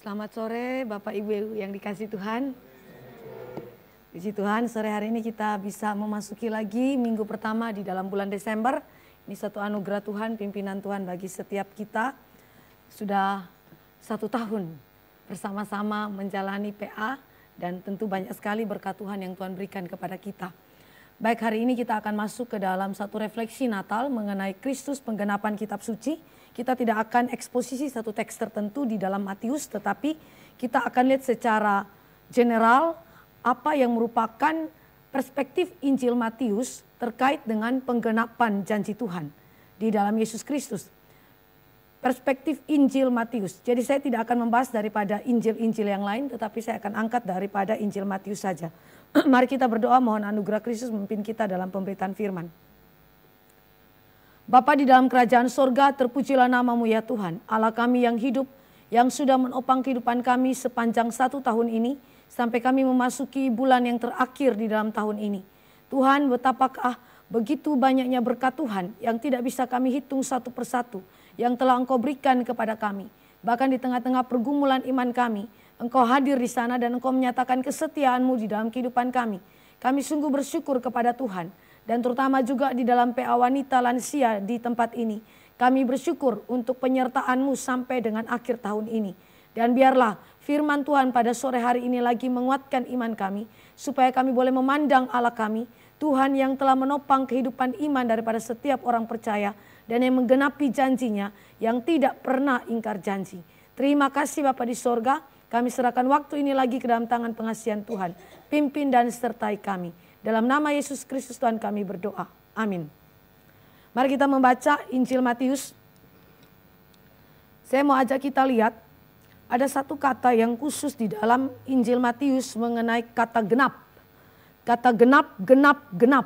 Selamat sore Bapak Ibu yang dikasihi Tuhan. Puji Tuhan, sore hari ini kita bisa memasuki lagi minggu pertama di dalam bulan Desember. Ini satu anugerah Tuhan, pimpinan Tuhan bagi setiap kita. Sudah 1 tahun bersama-sama menjalani PA dan tentu banyak sekali berkat Tuhan yang Tuhan berikan kepada kita. Baik, hari ini kita akan masuk ke dalam satu refleksi Natal mengenai Kristus penggenapan kitab suci. Kita tidak akan eksposisi satu teks tertentu di dalam Matius, tetapi kita akan lihat secara general apa yang merupakan perspektif Injil Matius terkait dengan penggenapan janji Tuhan di dalam Yesus Kristus. Perspektif Injil Matius. Jadi saya tidak akan membahas daripada Injil-Injil yang lain, tetapi saya akan angkat daripada Injil Matius saja. Mari kita berdoa, mohon anugerah Kristus memimpin kita dalam pemberitaan firman. Bapa di dalam kerajaan sorga, terpujilah namamu ya Tuhan, Allah kami yang hidup, yang sudah menopang kehidupan kami sepanjang 1 tahun ini, sampai kami memasuki bulan yang terakhir di dalam tahun ini. Tuhan, betapakah begitu banyaknya berkat Tuhan yang tidak bisa kami hitung satu persatu, yang telah Engkau berikan kepada kami. Bahkan di tengah-tengah pergumulan iman kami, Engkau hadir di sana dan Engkau menyatakan kesetiaan-Mu di dalam kehidupan kami. Kami sungguh bersyukur kepada Tuhan. Dan terutama juga di dalam PA wanita lansia di tempat ini. Kami bersyukur untuk penyertaan-Mu sampai dengan akhir tahun ini. Dan biarlah firman Tuhan pada sore hari ini lagi menguatkan iman kami. Supaya kami boleh memandang Allah kami. Tuhan yang telah menopang kehidupan iman daripada setiap orang percaya. Dan yang menggenapi janjinya yang tidak pernah ingkar janji. Terima kasih Bapa di sorga. Kami serahkan waktu ini lagi ke dalam tangan pengasihan Tuhan. Pimpin dan sertai kami. Dalam nama Yesus Kristus Tuhan kami berdoa. Amin. Mari kita membaca Injil Matius. Saya mau ajak kita lihat. Ada satu kata yang khusus di dalam Injil Matius mengenai kata genap. Kata genap, genap, genap.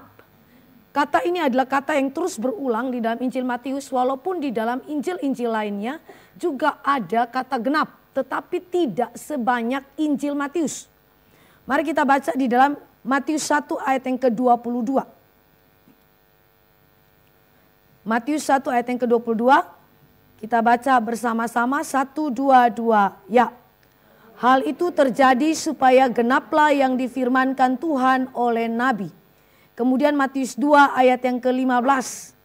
Kata ini adalah kata yang terus berulang di dalam Injil Matius. Walaupun di dalam Injil-Injil lainnya juga ada kata genap. Tetapi tidak sebanyak Injil Matius. Mari kita baca di dalam Matius 1 ayat yang ke-22. Matius 1 ayat yang ke-22. Kita baca bersama-sama 1, 2, 2. Ya. Hal itu terjadi supaya genaplah yang difirmankan Tuhan oleh Nabi. Kemudian Matius 2 ayat yang ke-15.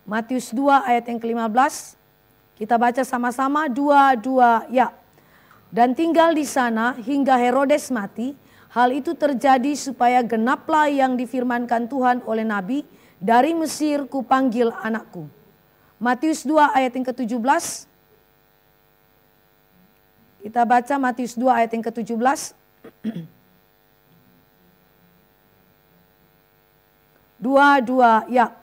Matius 2 ayat yang ke-15. Kita baca sama-sama 2, 2. Ya. Dan tinggal di sana hingga Herodes mati. Hal itu terjadi supaya genaplah yang difirmankan Tuhan oleh Nabi, dari Mesir kupanggil anakku. Matius 2 ayat yang ke-17. Kita baca Matius 2 ayat yang ke-17. 2, ya.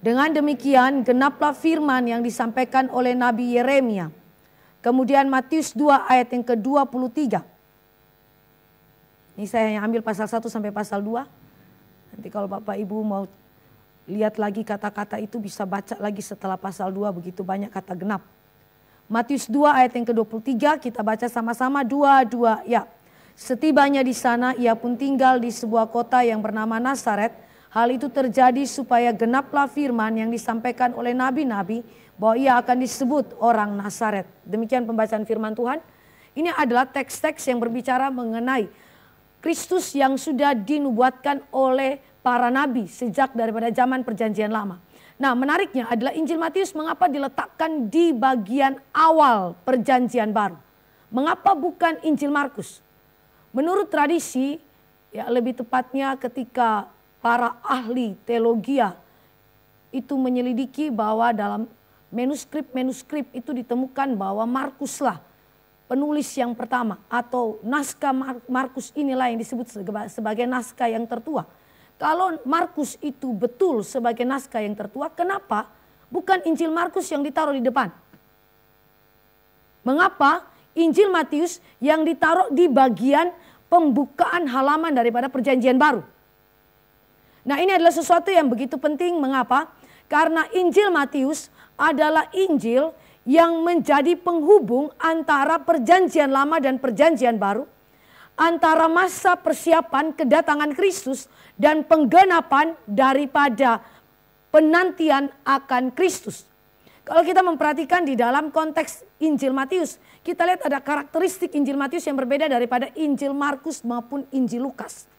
Dengan demikian genaplah firman yang disampaikan oleh Nabi Yeremia. Kemudian Matius 2 ayat yang ke-23. Ini saya yang ambil pasal 1 sampai pasal 2. Nanti kalau Bapak Ibu mau lihat lagi kata-kata itu bisa baca lagi setelah pasal 2, begitu banyak kata genap. Matius 2 ayat yang ke-23 kita baca sama-sama 2, ya. Setibanya di sana ia pun tinggal di sebuah kota yang bernama Nazaret. Hal itu terjadi supaya genaplah firman yang disampaikan oleh nabi-nabi bahwa ia akan disebut orang Nazaret. Demikian pembacaan firman Tuhan. Ini adalah teks-teks yang berbicara mengenai Kristus yang sudah dinubuatkan oleh para nabi sejak daripada zaman perjanjian lama. Nah, menariknya adalah Injil Matius mengapa diletakkan di bagian awal perjanjian baru. Mengapa bukan Injil Markus? Menurut tradisi, ya lebih tepatnya ketika para ahli teologia itu menyelidiki bahwa dalam manuskrip itu ditemukan bahwa Markuslah penulis yang pertama atau naskah Markus inilah yang disebut sebagai naskah yang tertua. Kalau Markus itu betul sebagai naskah yang tertua, kenapa bukan Injil Markus yang ditaruh di depan? Mengapa Injil Matius yang ditaruh di bagian pembukaan halaman daripada perjanjian baru? Nah, ini adalah sesuatu yang begitu penting. Mengapa? Karena Injil Matius adalah Injil yang menjadi penghubung antara perjanjian lama dan perjanjian baru. Antara masa persiapan kedatangan Kristus dan penggenapan daripada penantian akan Kristus. Kalau kita memperhatikan di dalam konteks Injil Matius, kita lihat ada karakteristik Injil Matius yang berbeda daripada Injil Markus maupun Injil Lukas.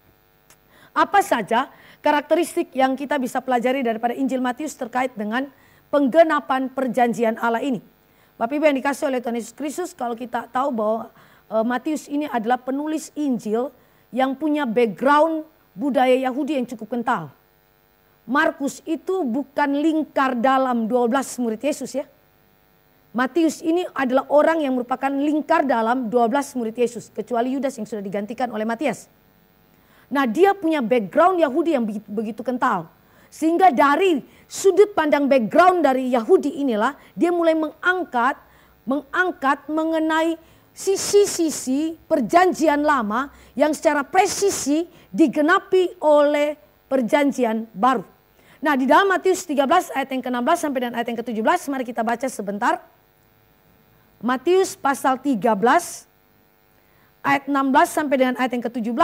Apa saja karakteristik yang kita bisa pelajari daripada Injil Matius terkait dengan penggenapan perjanjian Allah ini? Bapak Ibu yang dikasih oleh Tuhan Yesus Kristus, kalau kita tahu bahwa Matius ini adalah penulis Injil yang punya background budaya Yahudi yang cukup kental. Markus itu bukan lingkar dalam 12 murid Yesus ya. Matius ini adalah orang yang merupakan lingkar dalam 12 murid Yesus. Kecuali Yudas yang sudah digantikan oleh Matias. Nah, dia punya background Yahudi yang begitu kental. Sehingga dari sudut pandang background dari Yahudi inilah dia mulai mengangkat mengenai sisi-sisi perjanjian lama yang secara presisi digenapi oleh perjanjian baru. Nah, di dalam Matius 13 ayat yang ke-16 sampai dengan ayat yang ke-17, mari kita baca sebentar. Matius pasal 13 ayat 16 sampai dengan ayat yang ke-17.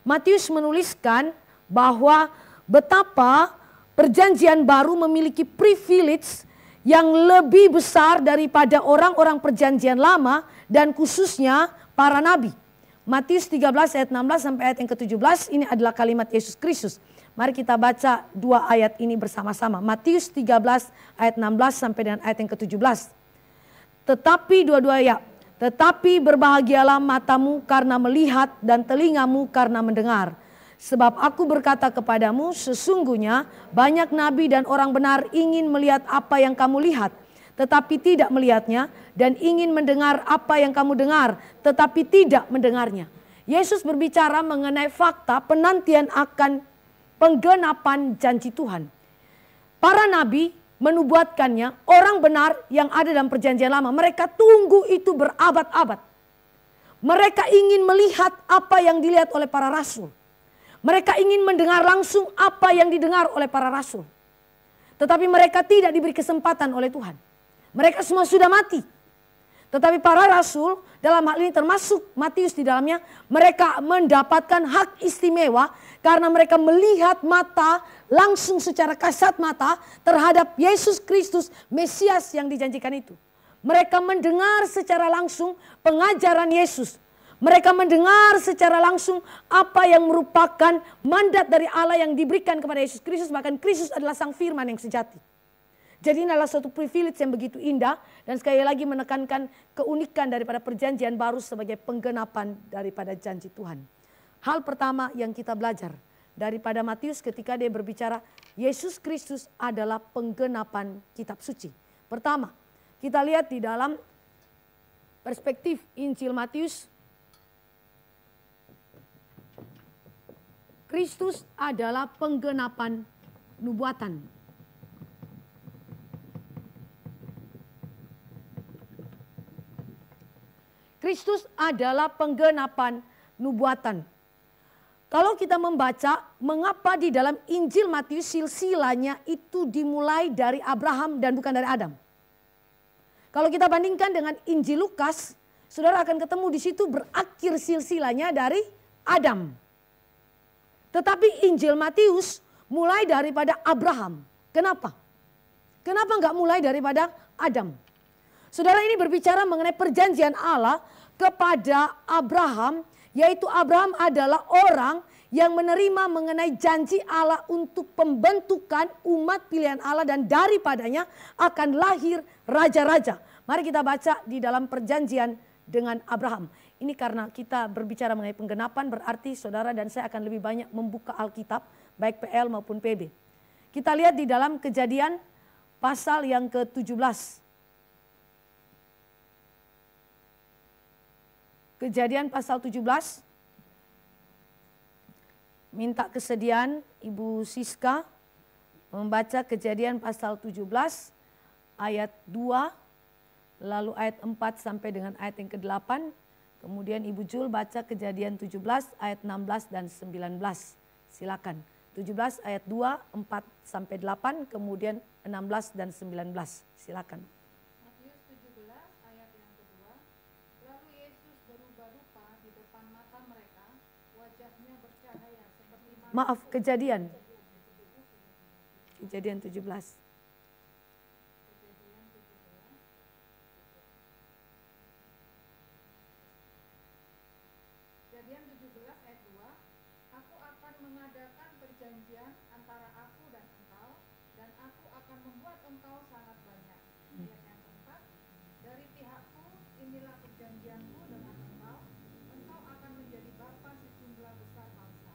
Matius menuliskan bahwa betapa perjanjian baru memiliki privilege yang lebih besar daripada orang-orang perjanjian lama dan khususnya para nabi. Matius 13 ayat 16 sampai ayat yang ke-17 ini adalah kalimat Yesus Kristus. Mari kita baca dua ayat ini bersama-sama. Matius 13 ayat 16 sampai dengan ayat yang ke-17. Tetapi berbahagialah matamu karena melihat dan telingamu karena mendengar. Sebab aku berkata kepadamu, sesungguhnya banyak nabi dan orang benar ingin melihat apa yang kamu lihat, tetapi tidak melihatnya, dan ingin mendengar apa yang kamu dengar, tetapi tidak mendengarnya. Yesus berbicara mengenai fakta penantian akan penggenapan janji Tuhan. Para nabi menubuatkannya, orang benar yang ada dalam perjanjian lama, mereka tunggu itu berabad-abad. Mereka ingin melihat apa yang dilihat oleh para rasul. Mereka ingin mendengar langsung apa yang didengar oleh para rasul. Tetapi mereka tidak diberi kesempatan oleh Tuhan. Mereka semua sudah mati. Tetapi para rasul, dalam hal ini termasuk Matius di dalamnya, mereka mendapatkan hak istimewa karena mereka melihat mata langsung secara kasat mata terhadap Yesus Kristus, Mesias yang dijanjikan itu. Mereka mendengar secara langsung pengajaran Yesus. Mereka mendengar secara langsung apa yang merupakan mandat dari Allah yang diberikan kepada Yesus Kristus. Bahkan Kristus adalah sang firman yang sejati. Jadi ini adalah suatu privilege yang begitu indah. Dan sekali lagi menekankan keunikan daripada perjanjian baru sebagai penggenapan daripada janji Tuhan. Hal pertama yang kita belajar daripada Matius ketika dia berbicara Yesus Kristus adalah penggenapan kitab suci. Pertama, kita lihat di dalam perspektif Injil Matius, Kristus adalah penggenapan nubuatan. Kristus adalah penggenapan nubuatan. Kalau kita membaca mengapa di dalam Injil Matius silsilahnya itu dimulai dari Abraham dan bukan dari Adam. Kalau kita bandingkan dengan Injil Lukas, saudara akan ketemu di situ berakhir silsilahnya dari Adam. Tetapi Injil Matius mulai daripada Abraham. Kenapa? Kenapa enggak mulai daripada Adam? Saudara, ini berbicara mengenai perjanjian Allah kepada Abraham, yaitu Abraham adalah orang yang menerima mengenai janji Allah untuk pembentukan umat pilihan Allah dan daripadanya akan lahir raja-raja. Mari kita baca di dalam perjanjian dengan Abraham. Ini karena kita berbicara mengenai penggenapan, berarti saudara dan saya akan lebih banyak membuka Alkitab, baik PL maupun PB. Kita lihat di dalam Kejadian pasal yang ke-17. Kejadian pasal 17. Minta kesediaan Ibu Siska membaca Kejadian pasal 17 ayat 2, lalu ayat 4 sampai dengan ayat yang ke-8. Kemudian Ibu Jul baca Kejadian 17 ayat 16 dan 19. Silakan. 17 ayat 2, 4 sampai 8, kemudian 16 dan 19. Silakan. Matius 17 ayat yang kedua. Lalu Yesus berubah rupa di depan mata mereka, wajahnya bercahaya seperti Maaf, Kejadian 17. Kejadian 17 ayat 2, aku akan mengadakan perjanjian antara aku dan engkau, dan aku akan membuat engkau sangat banyak. Ayat yang keempat, dari pihakku inilah perjanjianku dengan engkau, engkau akan menjadi bapa sejumlah besar bangsa.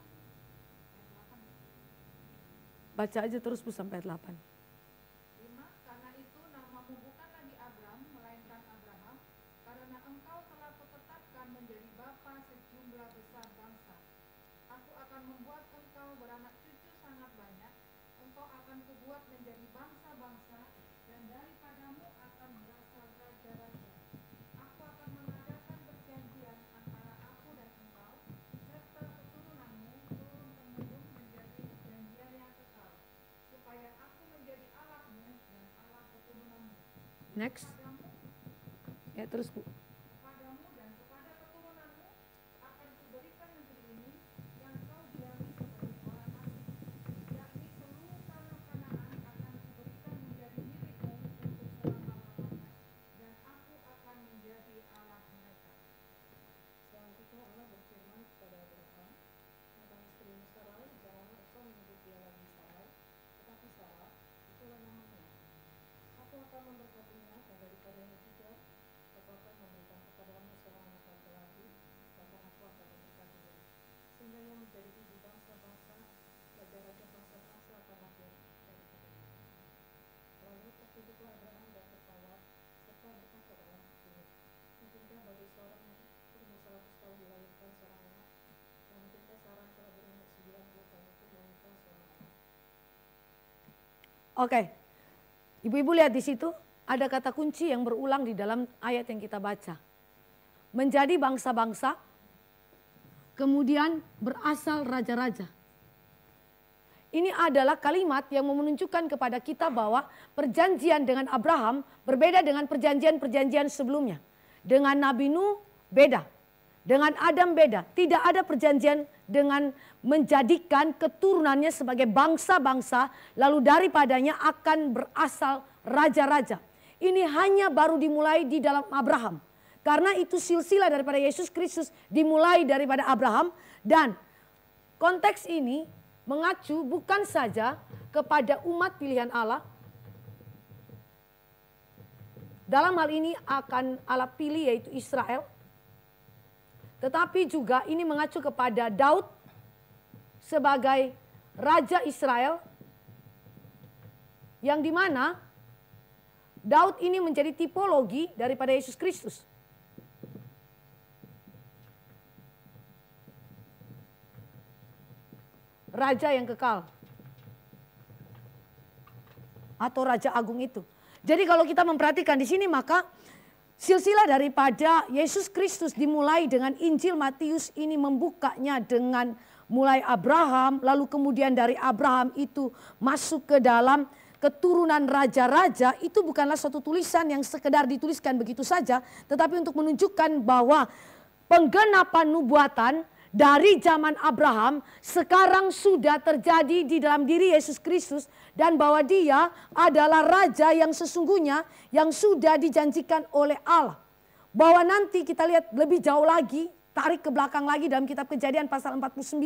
Ayat 8. Baca aja terus Bu sampai 8. 5, karena itu namamu bukan lagi Abram, melainkan Abraham, karena engkau telah kutetapkan menjadi bapa sejumlah besar bangsa. Aku akan membuat engkau beranak cucu sangat banyak, engkau akan kubuat menjadi bangsa-bangsa, dan daripadamu akan berasal raja-raja. Aku akan mengadakan perjanjian antara aku dan engkau, serta keturunanmu turun-temurun menjadi perjanjian yang kekal, supaya aku menjadi Allahmu dan Allah keturunanmu. Next. Ya terus Bu. Kepadamu dan kepada keturunanmu akan kuberikan negeri ini yang kau diami sebagai orang asing, yakni seluruh tanah Kanaan akan kuberikan menjadi milikmu untuk selama-lamanya, dan aku akan menjadi Allah mereka. Selanjutnya Allah berfirman kepada Abraham tentang istrimu Sarai, janganlah engkau menyebut dia lagi Sarai, tetapi Sarah, itulah namanya. Aku akan memberkatinya dan daripadanya juga aku akan memberikan kepadamu seorang anak laki-laki, bahkan aku akan memberkatinya, sehingga ia menjadi ibu bangsa-bangsa, raja-raja bangsa-bangsa akan lahir daripadanya. Lalu tertunduklah Abraham dan tertawa, serta berkata dalam hatinya, mungkinkah bagi seorang yang berumur 100 tahun dilahirkan seorang anak, dan mungkinkah Sarah telah berumur 90 tahun itu melahirkan seorang anak. Oke. Ibu-ibu lihat di situ ada kata kunci yang berulang di dalam ayat yang kita baca. Menjadi bangsa-bangsa, kemudian berasal raja-raja. Ini adalah kalimat yang menunjukkan kepada kita bahwa perjanjian dengan Abraham berbeda dengan perjanjian-perjanjian sebelumnya. Dengan Nabi Nuh beda. Dengan Adam beda. Tidak ada perjanjian dengan menjadikan keturunannya sebagai bangsa-bangsa, lalu daripadanya akan berasal raja-raja. Ini hanya baru dimulai di dalam Abraham. Karena itu silsilah daripada Yesus Kristus dimulai daripada Abraham, dan konteks ini mengacu bukan saja kepada umat pilihan Allah. Dalam hal ini akan Allah pilih yaitu Israel. Tetapi juga ini mengacu kepada Daud sebagai Raja Israel, yang dimana Daud ini menjadi tipologi daripada Yesus Kristus. Raja yang kekal. Atau Raja Agung itu. Jadi kalau kita memperhatikan di sini, maka silsilah daripada Yesus Kristus dimulai dengan Injil Matius ini membukanya dengan mulai Abraham, lalu kemudian dari Abraham itu masuk ke dalam keturunan raja-raja. Itu bukanlah suatu tulisan yang sekedar dituliskan begitu saja, tetapi untuk menunjukkan bahwa penggenapan nubuatan dari zaman Abraham sekarang sudah terjadi di dalam diri Yesus Kristus, dan bahwa dia adalah raja yang sesungguhnya yang sudah dijanjikan oleh Allah. Bahwa nanti kita lihat lebih jauh lagi, tarik ke belakang lagi dalam kitab Kejadian pasal 49,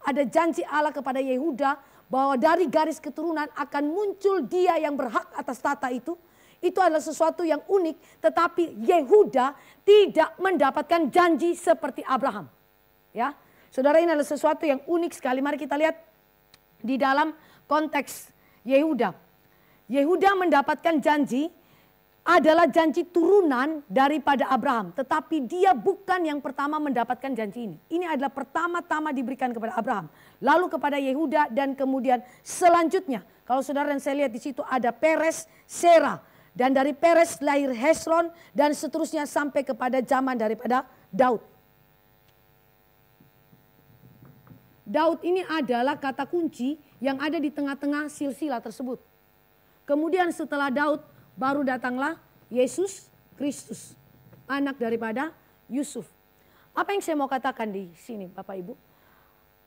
ada janji Allah kepada Yehuda bahwa dari garis keturunan akan muncul dia yang berhak atas tata itu. Itu adalah sesuatu yang unik, tetapi Yehuda tidak mendapatkan janji seperti Abraham. Ya, saudara, ini adalah sesuatu yang unik sekali. Mari kita lihat di dalam konteks Yehuda. Yehuda mendapatkan janji adalah janji turunan daripada Abraham. Tetapi dia bukan yang pertama mendapatkan janji ini. Ini adalah pertama-tama diberikan kepada Abraham. Lalu kepada Yehuda, dan kemudian selanjutnya. Kalau saudara dan saya lihat di situ ada Peres, Serah. Dan dari Peres lahir Hesron, dan seterusnya sampai kepada zaman daripada Daud. Daud ini adalah kata kunci yang ada di tengah-tengah silsilah tersebut. Kemudian setelah Daud baru datanglah Yesus Kristus, anak daripada Yusuf. Apa yang saya mau katakan di sini Bapak Ibu?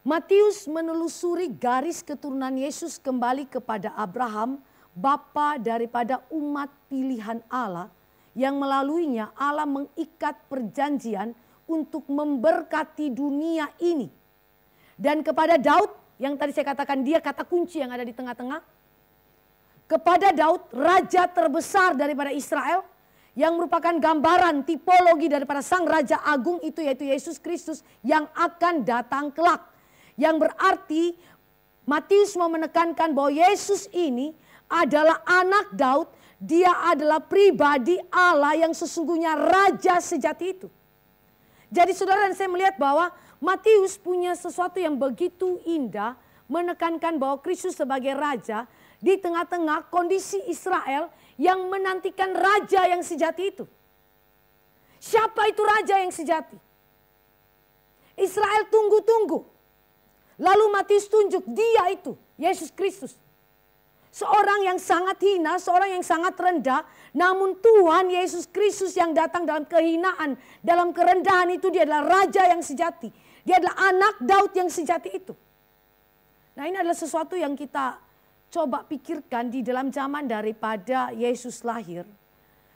Matius menelusuri garis keturunan Yesus kembali kepada Abraham, bapa daripada umat pilihan Allah, yang melaluinya Allah mengikat perjanjian untuk memberkati dunia ini. Dan kepada Daud, yang tadi saya katakan dia kata kunci yang ada di tengah-tengah. Kepada Daud, raja terbesar daripada Israel, yang merupakan gambaran tipologi daripada sang Raja Agung itu, yaitu Yesus Kristus yang akan datang kelak. Yang berarti Matius mau menekankan bahwa Yesus ini adalah anak Daud, dia adalah pribadi Allah yang sesungguhnya raja sejati itu. Jadi saudara dan saya melihat bahwa Matius punya sesuatu yang begitu indah menekankan bahwa Kristus sebagai raja di tengah-tengah kondisi Israel yang menantikan raja yang sejati itu. Siapa itu raja yang sejati? Israel tunggu-tunggu. Lalu Matius tunjuk dia itu, Yesus Kristus. Seorang yang sangat hina, seorang yang sangat rendah. Namun Tuhan Yesus Kristus yang datang dalam kehinaan, dalam kerendahan itu dia adalah raja yang sejati. Dia adalah anak Daud yang sejati itu. Nah, ini adalah sesuatu yang kita coba pikirkan di dalam zaman daripada Yesus lahir.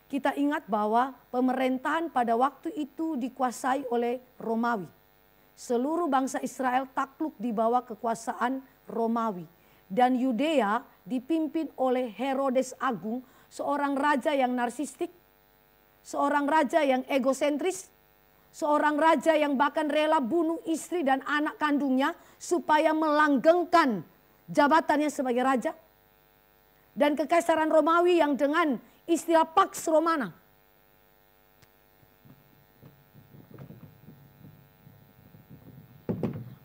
Kita ingat bahwa pemerintahan pada waktu itu dikuasai oleh Romawi. Seluruh bangsa Israel takluk di bawah kekuasaan Romawi. Dan Yudea dipimpin oleh Herodes Agung, seorang raja yang narsistik, seorang raja yang egosentris, seorang raja yang bahkan rela bunuh istri dan anak kandungnya supaya melanggengkan jabatannya sebagai raja. Dan kekaisaran Romawi yang dengan istilah Pax Romana.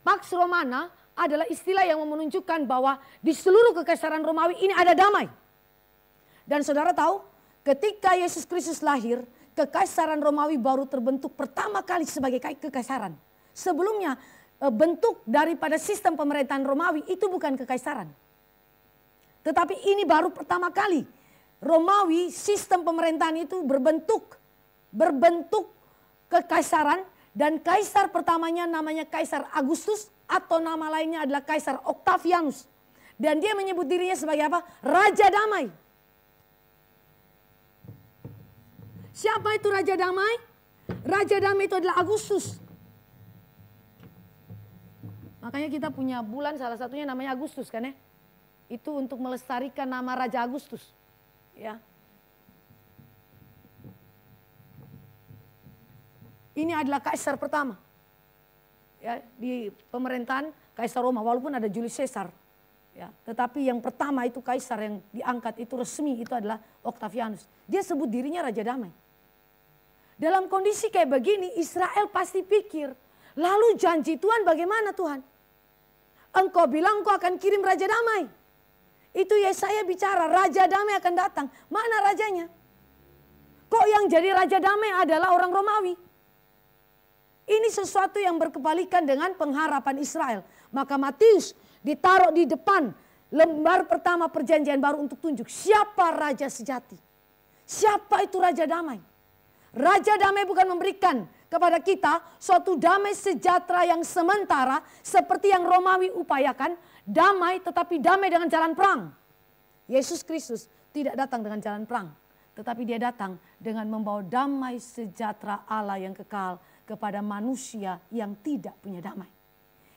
Pax Romana adalah istilah yang menunjukkan bahwa di seluruh kekaisaran Romawi ini ada damai. Dan saudara tahu, ketika Yesus Kristus lahir, kekaisaran Romawi baru terbentuk pertama kali sebagai kekaisaran. Sebelumnya bentuk daripada sistem pemerintahan Romawi itu bukan kekaisaran. Tetapi ini baru pertama kali Romawi sistem pemerintahan itu berbentuk kekaisaran. Dan kaisar pertamanya namanya Kaisar Agustus atau nama lainnya adalah Kaisar Octavianus. Dan dia menyebut dirinya sebagai apa? Raja Damai. Siapa itu Raja Damai? Raja Damai itu adalah Agustus. Makanya kita punya bulan salah satunya namanya Agustus kan ya. Itu untuk melestarikan nama Raja Agustus. Ya. Ini adalah kaisar pertama. Ya, di pemerintahan Kaisar Roma walaupun ada Julius Caesar. Ya, tetapi yang pertama itu kaisar yang diangkat itu resmi itu adalah Octavianus. Dia sebut dirinya Raja Damai. Dalam kondisi kayak begini Israel pasti pikir, lalu janji Tuhan bagaimana Tuhan? Engkau bilang engkau akan kirim Raja Damai. Itu Yesaya bicara, Raja Damai akan datang. Mana rajanya? Kok yang jadi Raja Damai adalah orang Romawi? Ini sesuatu yang berkebalikan dengan pengharapan Israel. Maka Matius ditaruh di depan lembar pertama perjanjian baru untuk tunjuk siapa Raja sejati. Siapa itu Raja Damai? Raja Damai bukan memberikan kepada kita suatu damai sejahtera yang sementara seperti yang Romawi upayakan. Damai tetapi damai dengan jalan perang. Yesus Kristus tidak datang dengan jalan perang. Tetapi dia datang dengan membawa damai sejahtera Allah yang kekal kepada manusia yang tidak punya damai.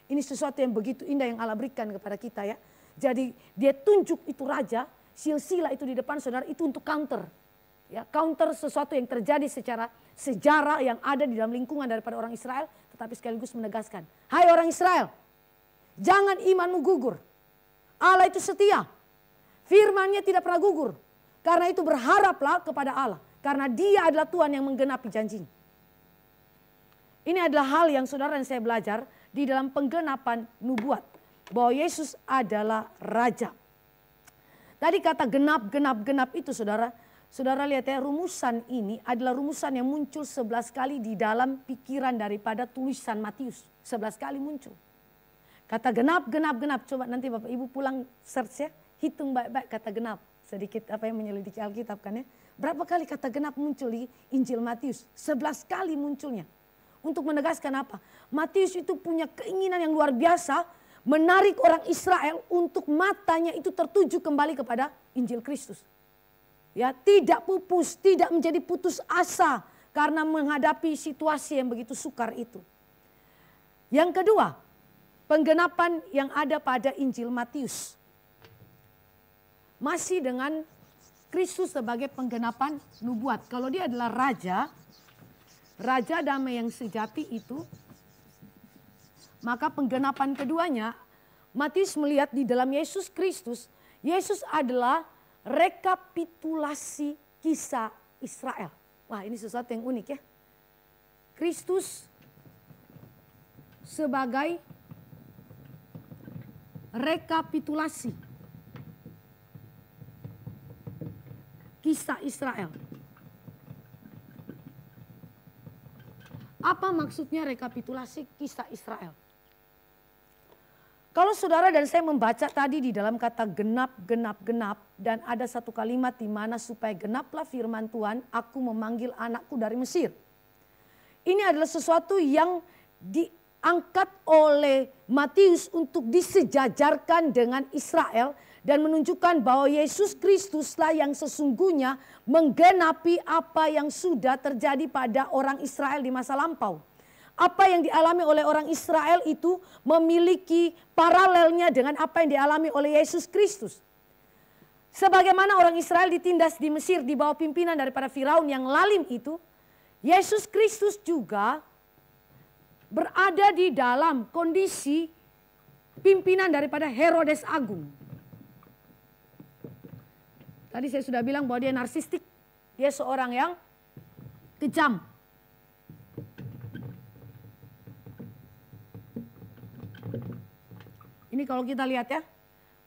Ini sesuatu yang begitu indah yang Allah berikan kepada kita ya. Jadi dia tunjuk itu raja, silsilah itu di depan saudara itu untuk counter. Ya, counter sesuatu yang terjadi secara sejarah yang ada di dalam lingkungan daripada orang Israel. Tetapi sekaligus menegaskan, hai orang Israel, jangan imanmu gugur. Allah itu setia, firman-Nya tidak pernah gugur. Karena itu berharaplah kepada Allah. Karena dia adalah Tuhan yang menggenapi janjinya. Ini adalah hal yang saudara dan saya belajar di dalam penggenapan nubuat. Bahwa Yesus adalah Raja. Tadi kata genap itu saudara. Saudara lihat ya, rumusan ini adalah rumusan yang muncul 11 kali di dalam pikiran daripada tulisan Matius. 11 kali muncul. Kata genap. Coba nanti Bapak Ibu pulang search ya. Hitung baik-baik kata genap. Sedikit apa yang menyelidiki Alkitab kan ya. Berapa kali kata genap muncul di Injil Matius? 11 kali munculnya. Untuk menegaskan apa? Matius itu punya keinginan yang luar biasa menarik orang Israel untuk matanya itu tertuju kembali kepada Injil Kristus. Ya, tidak pupus, tidak menjadi putus asa karena menghadapi situasi yang begitu sukar itu. Yang kedua, penggenapan yang ada pada Injil Matius. Masih dengan Kristus sebagai penggenapan nubuat. Kalau dia adalah raja damai yang sejati itu, maka penggenapan keduanya, Matius melihat di dalam Yesus Kristus, Yesus adalah rekapitulasi kisah Israel. Wah, ini sesuatu yang unik ya. Kristus sebagai rekapitulasi kisah Israel. Apa maksudnya rekapitulasi kisah Israel? Kalau saudara dan saya membaca tadi di dalam kata genap, genap, genap. Dan ada satu kalimat di mana supaya genaplah firman Tuhan, aku memanggil anakku dari Mesir. Ini adalah sesuatu yang diangkat oleh Matius untuk disejajarkan dengan Israel. Dan menunjukkan bahwa Yesus Kristuslah yang sesungguhnya menggenapi apa yang sudah terjadi pada orang Israel di masa lampau. Apa yang dialami oleh orang Israel itu memiliki paralelnya dengan apa yang dialami oleh Yesus Kristus. Sebagaimana orang Israel ditindas di Mesir di bawah pimpinan daripada Firaun yang lalim itu, Yesus Kristus juga berada di dalam kondisi pimpinan daripada Herodes Agung. Tadi saya sudah bilang bahwa dia narsistik, dia seorang yang kejam. Ini kalau kita lihat ya,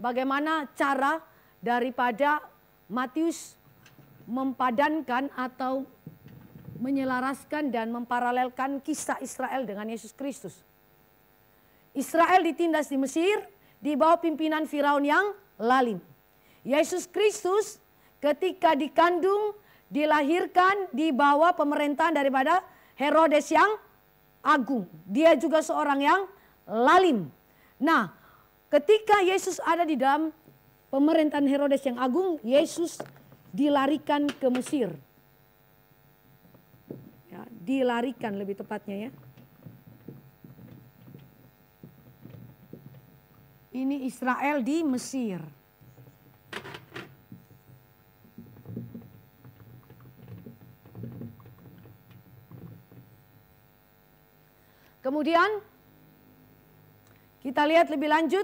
bagaimana cara daripada Matius mempadankan atau menyelaraskan dan memparalelkan kisah Israel dengan Yesus Kristus. Israel ditindas di Mesir di bawah pimpinan Firaun yang lalim. Yesus Kristus ketika dikandung, dilahirkan di bawah pemerintahan daripada Herodes yang agung. Dia juga seorang yang lalim. Nah, ketika Yesus ada di dalam pemerintahan Herodes yang agung, Yesus dilarikan ke Mesir. Ya, dilarikan lebih tepatnya ya. Ini Israel di Mesir. Kemudian kita lihat lebih lanjut,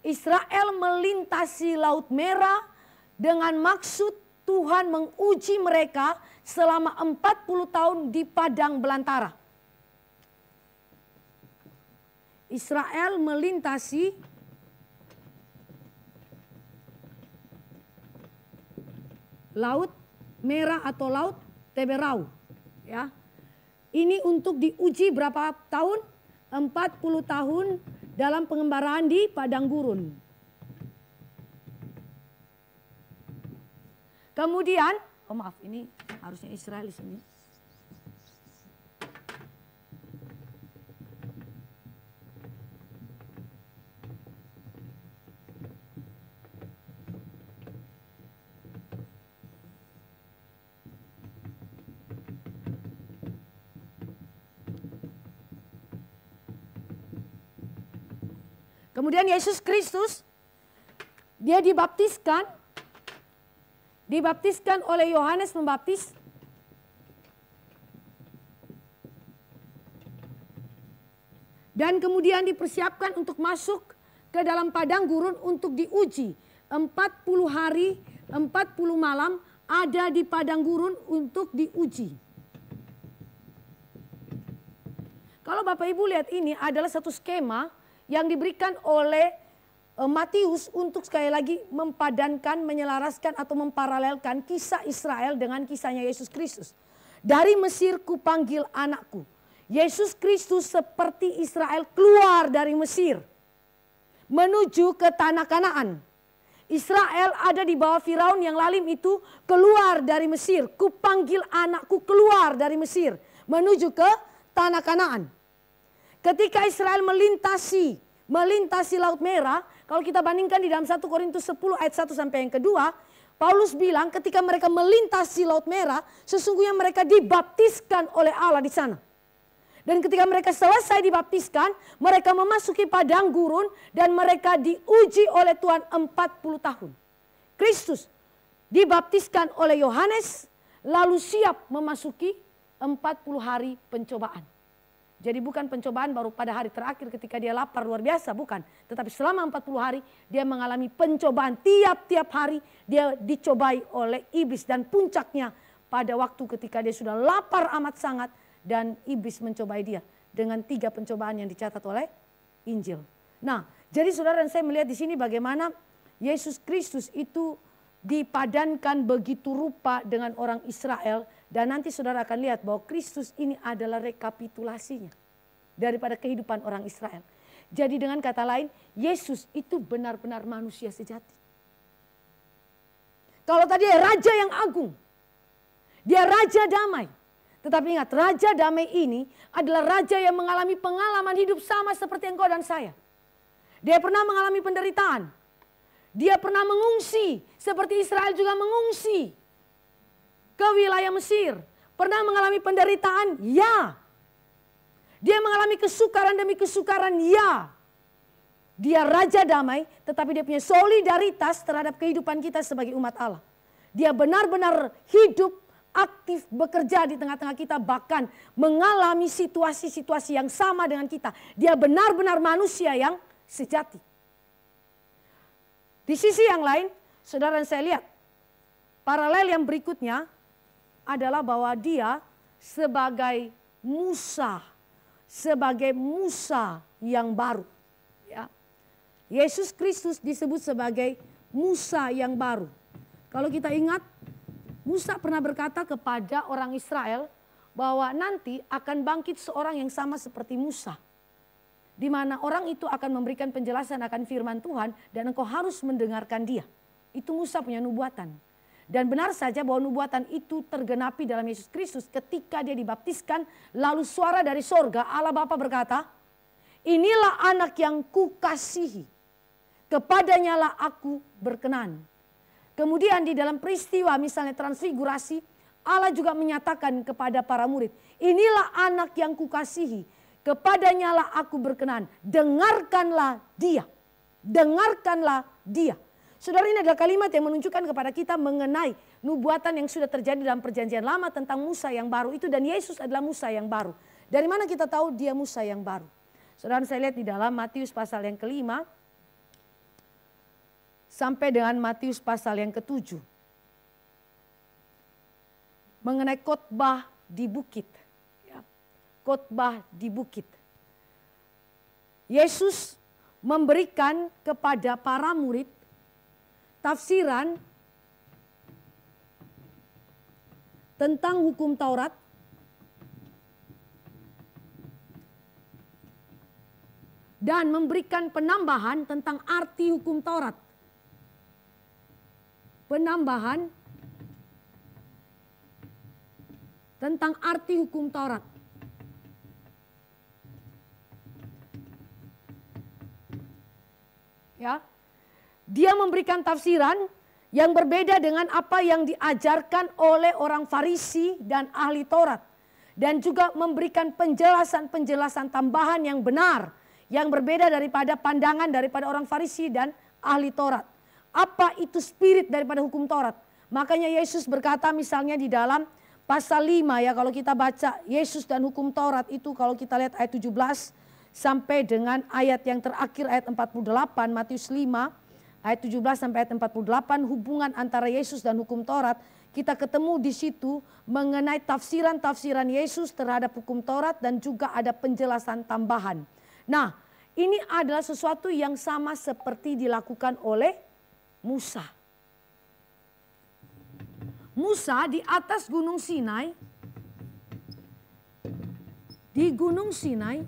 Israel melintasi Laut Merah dengan maksud Tuhan menguji mereka selama 40 tahun di padang belantara. Israel melintasi Laut Merah atau Laut Teberau. Ya. Ini untuk diuji berapa tahun? 40 tahun dalam pengembaraan di padang gurun. Kemudian, oh maaf, ini harusnya Israel di sini. Kemudian Yesus Kristus, dia dibaptiskan oleh Yohanes Pembaptis. Dan kemudian dipersiapkan untuk masuk ke dalam padang gurun untuk diuji. 40 hari, 40 malam ada di padang gurun untuk diuji. Kalau Bapak Ibu lihat ini adalah satu skema yang diberikan oleh Matius untuk sekali lagi mempadankan, menyelaraskan atau memparalelkan kisah Israel dengan kisahnya Yesus Kristus. Dari Mesir kupanggil anakku. Yesus Kristus seperti Israel keluar dari Mesir menuju ke tanah Kanaan. Israel ada di bawah Firaun yang lalim itu keluar dari Mesir. Kupanggil anakku keluar dari Mesir menuju ke tanah Kanaan. Ketika Israel melintasi Laut Merah, kalau kita bandingkan di dalam 1 Korintus 10 ayat 1 sampai yang kedua, Paulus bilang ketika mereka melintasi Laut Merah, sesungguhnya mereka dibaptiskan oleh Allah di sana. Dan ketika mereka selesai dibaptiskan, mereka memasuki padang gurun dan mereka diuji oleh Tuhan 40 tahun. Kristus dibaptiskan oleh Yohanes, lalu siap memasuki 40 hari pencobaan. Jadi bukan pencobaan baru pada hari terakhir ketika dia lapar luar biasa, bukan. Tetapi selama 40 hari dia mengalami pencobaan. Tiap-tiap hari dia dicobai oleh iblis. Dan puncaknya pada waktu ketika dia sudah lapar amat sangat dan iblis mencobai dia. Dengan 3 pencobaan yang dicatat oleh Injil. Nah, jadi saudara dan saya melihat di sini bagaimana Yesus Kristus itu dipadankan begitu rupa dengan orang Israel. Dan nanti saudara akan lihat bahwa Kristus ini adalah rekapitulasinya daripada kehidupan orang Israel. Jadi dengan kata lain, Yesus itu benar-benar manusia sejati. Kalau tadi raja yang agung, dia raja damai. Tetapi ingat, raja damai ini adalah raja yang mengalami pengalaman hidup sama seperti engkau dan saya. Dia pernah mengalami penderitaan. Dia pernah mengungsi seperti Israel juga mengungsi ke wilayah Mesir. Pernah mengalami penderitaan? Ya. Dia mengalami kesukaran demi kesukaran? Ya. Dia raja damai, tetapi dia punya solidaritas terhadap kehidupan kita sebagai umat Allah. Dia benar-benar hidup, aktif, bekerja di tengah-tengah kita, bahkan mengalami situasi-situasi yang sama dengan kita. Dia benar-benar manusia yang sejati. Di sisi yang lain, saudara dan saya lihat, paralel yang berikutnya adalah bahwa dia sebagai Musa yang baru. Ya. Yesus Kristus disebut sebagai Musa yang baru. Kalau kita ingat, Musa pernah berkata kepada orang Israel bahwa nanti akan bangkit seorang yang sama seperti Musa. Di mana orang itu akan memberikan penjelasan akan firman Tuhan dan engkau harus mendengarkan dia. Itu Musa punya nubuatan. Dan benar saja bahwa nubuatan itu tergenapi dalam Yesus Kristus ketika dia dibaptiskan. Lalu suara dari sorga Allah Bapa berkata, inilah anak yang kukasihi, kepadanya lah aku berkenan. Kemudian di dalam peristiwa misalnya transfigurasi, Allah juga menyatakan kepada para murid, inilah anak yang kukasihi, kepadanya lah aku berkenan. Dengarkanlah dia, dengarkanlah dia. Saudara, ini adalah kalimat yang menunjukkan kepada kita mengenai nubuatan yang sudah terjadi dalam perjanjian lama tentang Musa yang baru itu. Dan Yesus adalah Musa yang baru. Dari mana kita tahu dia Musa yang baru? Saudara, saya lihat di dalam Matius pasal yang ke-5 sampai dengan Matius pasal yang ke-7. Mengenai khotbah di bukit. Ya, khotbah di bukit. Yesus memberikan kepada para murid tafsiran tentang hukum Taurat dan memberikan penambahan tentang arti hukum Taurat. Penambahan tentang arti hukum Taurat. Ya. Dia memberikan tafsiran yang berbeda dengan apa yang diajarkan oleh orang Farisi dan ahli Taurat. Dan juga memberikan penjelasan-penjelasan tambahan yang benar. Yang berbeda daripada pandangan daripada orang Farisi dan ahli Taurat. Apa itu spirit daripada hukum Taurat? Makanya Yesus berkata misalnya di dalam pasal 5 ya, kalau kita baca Yesus dan hukum Taurat itu, kalau kita lihat ayat 17 sampai dengan ayat yang terakhir ayat 48 Matius 5. Ayat 17 sampai ayat 48, hubungan antara Yesus dan hukum Taurat. Kita ketemu di situ mengenai tafsiran-tafsiran Yesus terhadap hukum Taurat dan juga ada penjelasan tambahan. Nah, ini adalah sesuatu yang sama seperti dilakukan oleh Musa. Musa di atas Gunung Sinai, di Gunung Sinai,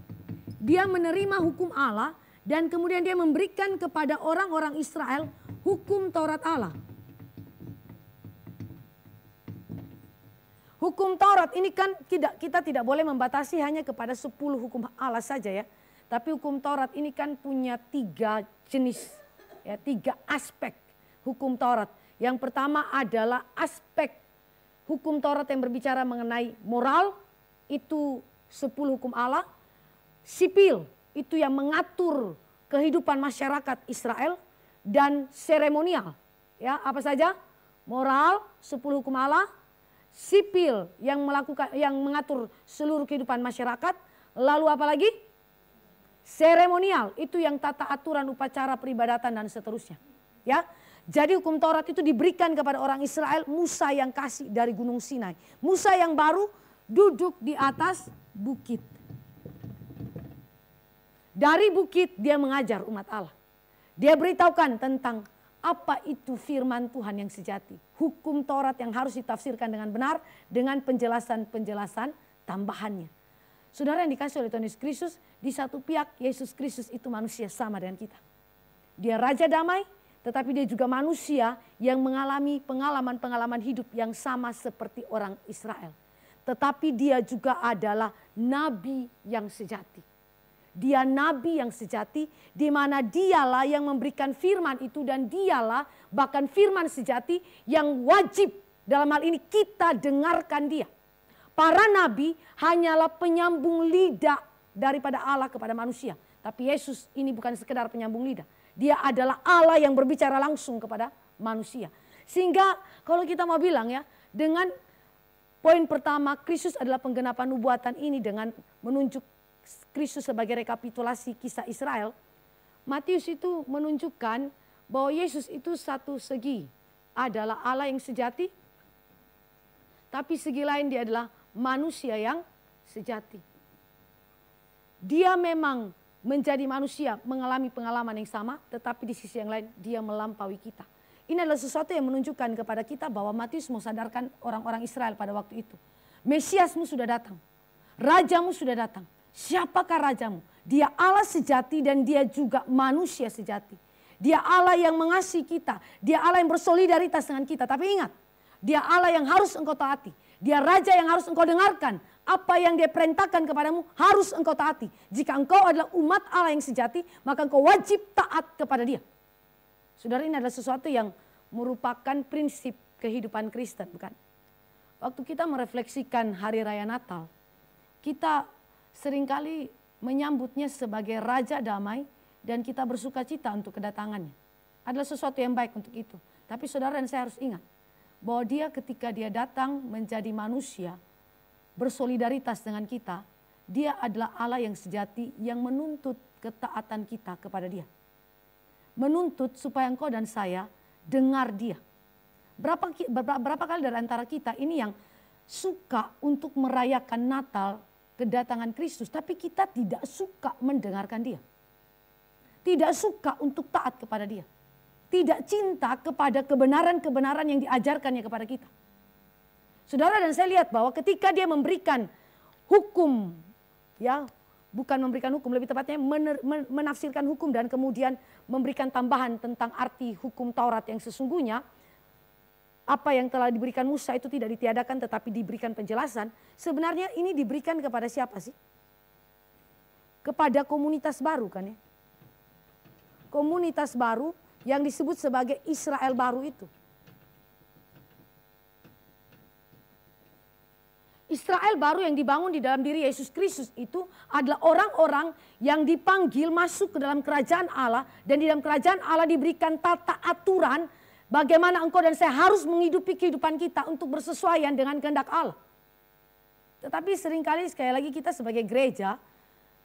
dia menerima hukum Allah. Dan kemudian dia memberikan kepada orang-orang Israel hukum Taurat Allah. Hukum Taurat ini kan kita tidak boleh membatasi hanya kepada 10 hukum Allah saja ya. Tapi hukum Taurat ini kan punya 3 jenis, ya, 3 aspek hukum Taurat. Yang pertama adalah aspek hukum Taurat yang berbicara mengenai moral, itu 10 hukum Allah. Sipil, itu yang mengatur kehidupan masyarakat Israel. Dan seremonial, ya apa saja? Moral, 10 hukum Allah. Sipil yang mengatur seluruh kehidupan masyarakat. Lalu apa lagi? Seremonial, itu yang tata aturan upacara peribadatan dan seterusnya. Ya, jadi hukum Taurat itu diberikan kepada orang Israel. Musa yang kasih dari Gunung Sinai. Musa yang baru duduk di atas bukit. Dari bukit dia mengajar umat Allah. Dia beritahukan tentang apa itu firman Tuhan yang sejati. Hukum Taurat yang harus ditafsirkan dengan benar, dengan penjelasan-penjelasan tambahannya. Saudara yang dikasih oleh Tuhan Yesus Kristus, di satu pihak Yesus Kristus itu manusia sama dengan kita. Dia Raja Damai, tetapi dia juga manusia yang mengalami pengalaman-pengalaman hidup yang sama seperti orang Israel. Tetapi dia juga adalah nabi yang sejati. Dia nabi yang sejati, di mana dialah yang memberikan firman itu, dan dialah bahkan firman sejati yang wajib dalam hal ini kita dengarkan dia. Para nabi hanyalah penyambung lidah daripada Allah kepada manusia. Tapi Yesus ini bukan sekedar penyambung lidah. Dia adalah Allah yang berbicara langsung kepada manusia. Sehingga kalau kita mau bilang ya, dengan poin pertama Kristus adalah penggenapan nubuatan ini dengan menunjuk Kristus sebagai rekapitulasi kisah Israel. Matius itu menunjukkan bahwa Yesus itu satu segi adalah Allah yang sejati. Tapi segi lain dia adalah manusia yang sejati. Dia memang menjadi manusia, mengalami pengalaman yang sama, tetapi di sisi yang lain dia melampaui kita. Ini adalah sesuatu yang menunjukkan kepada kita bahwa Matius mau sadarkan orang-orang Israel pada waktu itu. Mesiasmu sudah datang, rajamu sudah datang. Siapakah rajamu? Dia Allah sejati dan dia juga manusia sejati. Dia Allah yang mengasihi kita, dia Allah yang bersolidaritas dengan kita. Tapi ingat, dia Allah yang harus engkau taati. Dia raja yang harus engkau dengarkan. Apa yang dia perintahkan kepadamu harus engkau taati. Jika engkau adalah umat Allah yang sejati, maka engkau wajib taat kepada dia. Saudara, ini adalah sesuatu yang merupakan prinsip kehidupan Kristen, bukan? Waktu kita merefleksikan hari raya Natal, kita seringkali menyambutnya sebagai Raja Damai dan kita bersuka cita untuk kedatangannya. Adalah sesuatu yang baik untuk itu. Tapi saudara dan saya harus ingat bahwa dia ketika dia datang menjadi manusia, bersolidaritas dengan kita, dia adalah Allah yang sejati yang menuntut ketaatan kita kepada dia. Menuntut supaya engkau dan saya dengar dia. Berapa kali dari antara kita ini yang suka untuk merayakan Natal, kedatangan Kristus, tapi kita tidak suka mendengarkan dia. Tidak suka untuk taat kepada dia. Tidak cinta kepada kebenaran-kebenaran yang diajarkannya kepada kita. Saudara dan saya lihat bahwa ketika dia memberikan hukum, ya bukan memberikan hukum, lebih tepatnya menafsirkan hukum dan kemudian memberikan tambahan tentang arti hukum Taurat yang sesungguhnya. Apa yang telah diberikan Musa itu tidak ditiadakan tetapi diberikan penjelasan. Sebenarnya ini diberikan kepada siapa sih? Kepada komunitas baru kan ya. Komunitas baru yang disebut sebagai Israel baru itu. Israel baru yang dibangun di dalam diri Yesus Kristus itu adalah orang-orang yang dipanggil masuk ke dalam kerajaan Allah. Dan di dalam kerajaan Allah diberikan tata aturan bagaimana engkau dan saya harus menghidupi kehidupan kita untuk bersesuaian dengan kehendak Allah. Tetapi seringkali sekali lagi kita sebagai gereja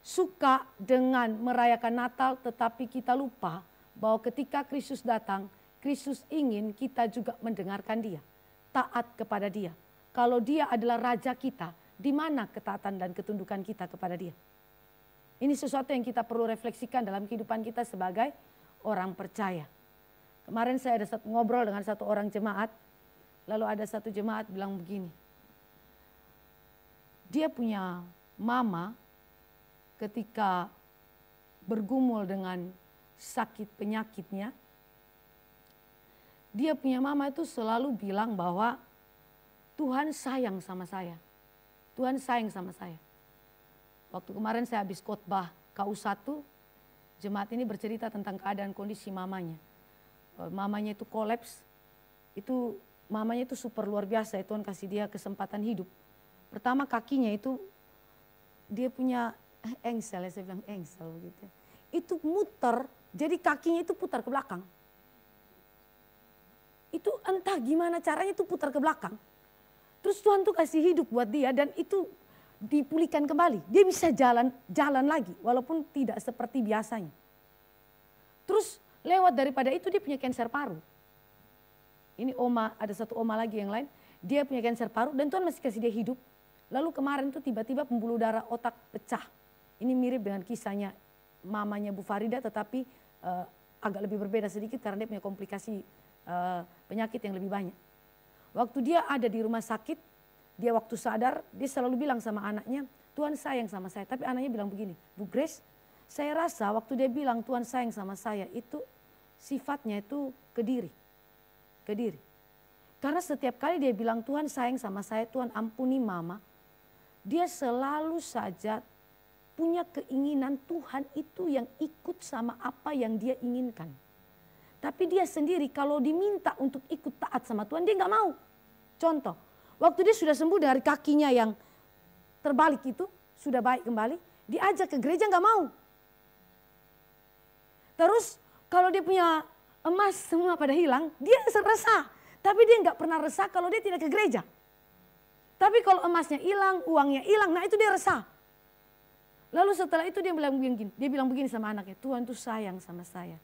suka dengan merayakan Natal tetapi kita lupa bahwa ketika Kristus datang, Kristus ingin kita juga mendengarkan dia, taat kepada dia. Kalau dia adalah raja kita, di mana ketaatan dan ketundukan kita kepada dia? Ini sesuatu yang kita perlu refleksikan dalam kehidupan kita sebagai orang percaya. Kemarin saya ada ngobrol dengan satu orang jemaat, lalu ada satu jemaat bilang begini. Dia punya mama ketika bergumul dengan sakit penyakitnya. Dia punya mama itu selalu bilang bahwa Tuhan sayang sama saya. Tuhan sayang sama saya. Waktu kemarin saya habis khotbah KU1, jemaat ini bercerita tentang keadaan kondisi mamanya. Mamanya itu kolaps Itu mamanya itu super luar biasa, Tuhan kasih dia kesempatan hidup. Pertama kakinya itu dia punya engsel, ya saya bilang engsel begitu. Itu muter, jadi kakinya itu putar ke belakang. Itu entah gimana caranya itu putar ke belakang. Terus Tuhan tuh kasih hidup buat dia dan itu dipulihkan kembali. Dia bisa jalan lagi walaupun tidak seperti biasanya. Terus lewat daripada itu dia punya kanker paru. Ini ada satu oma lagi yang lain, dia punya kanker paru dan Tuhan masih kasih dia hidup. Lalu kemarin tuh tiba-tiba pembuluh darah otak pecah. Ini mirip dengan kisahnya mamanya Bu Farida tetapi agak lebih berbeda sedikit karena dia punya komplikasi penyakit yang lebih banyak. Waktu dia ada di rumah sakit, dia waktu sadar, dia selalu bilang sama anaknya, Tuhan sayang sama saya. Tapi anaknya bilang begini, Bu Grace, saya rasa waktu dia bilang Tuhan sayang sama saya itu sifatnya itu ke diri. Karena setiap kali dia bilang Tuhan sayang sama saya, Tuhan ampuni mama, dia selalu saja punya keinginan Tuhan itu yang ikut sama apa yang dia inginkan. Tapi dia sendiri kalau diminta untuk ikut taat sama Tuhan, dia nggak mau. Contoh, waktu dia sudah sembuh dari kakinya yang terbalik itu, sudah baik kembali, diajak ke gereja nggak mau. Terus kalau dia punya emas semua pada hilang, dia resah. Tapi dia nggak pernah resah kalau dia tidak ke gereja. Tapi kalau emasnya hilang, uangnya hilang, nah itu dia resah. Lalu setelah itu dia bilang begini sama anaknya, Tuhan tuh sayang sama saya.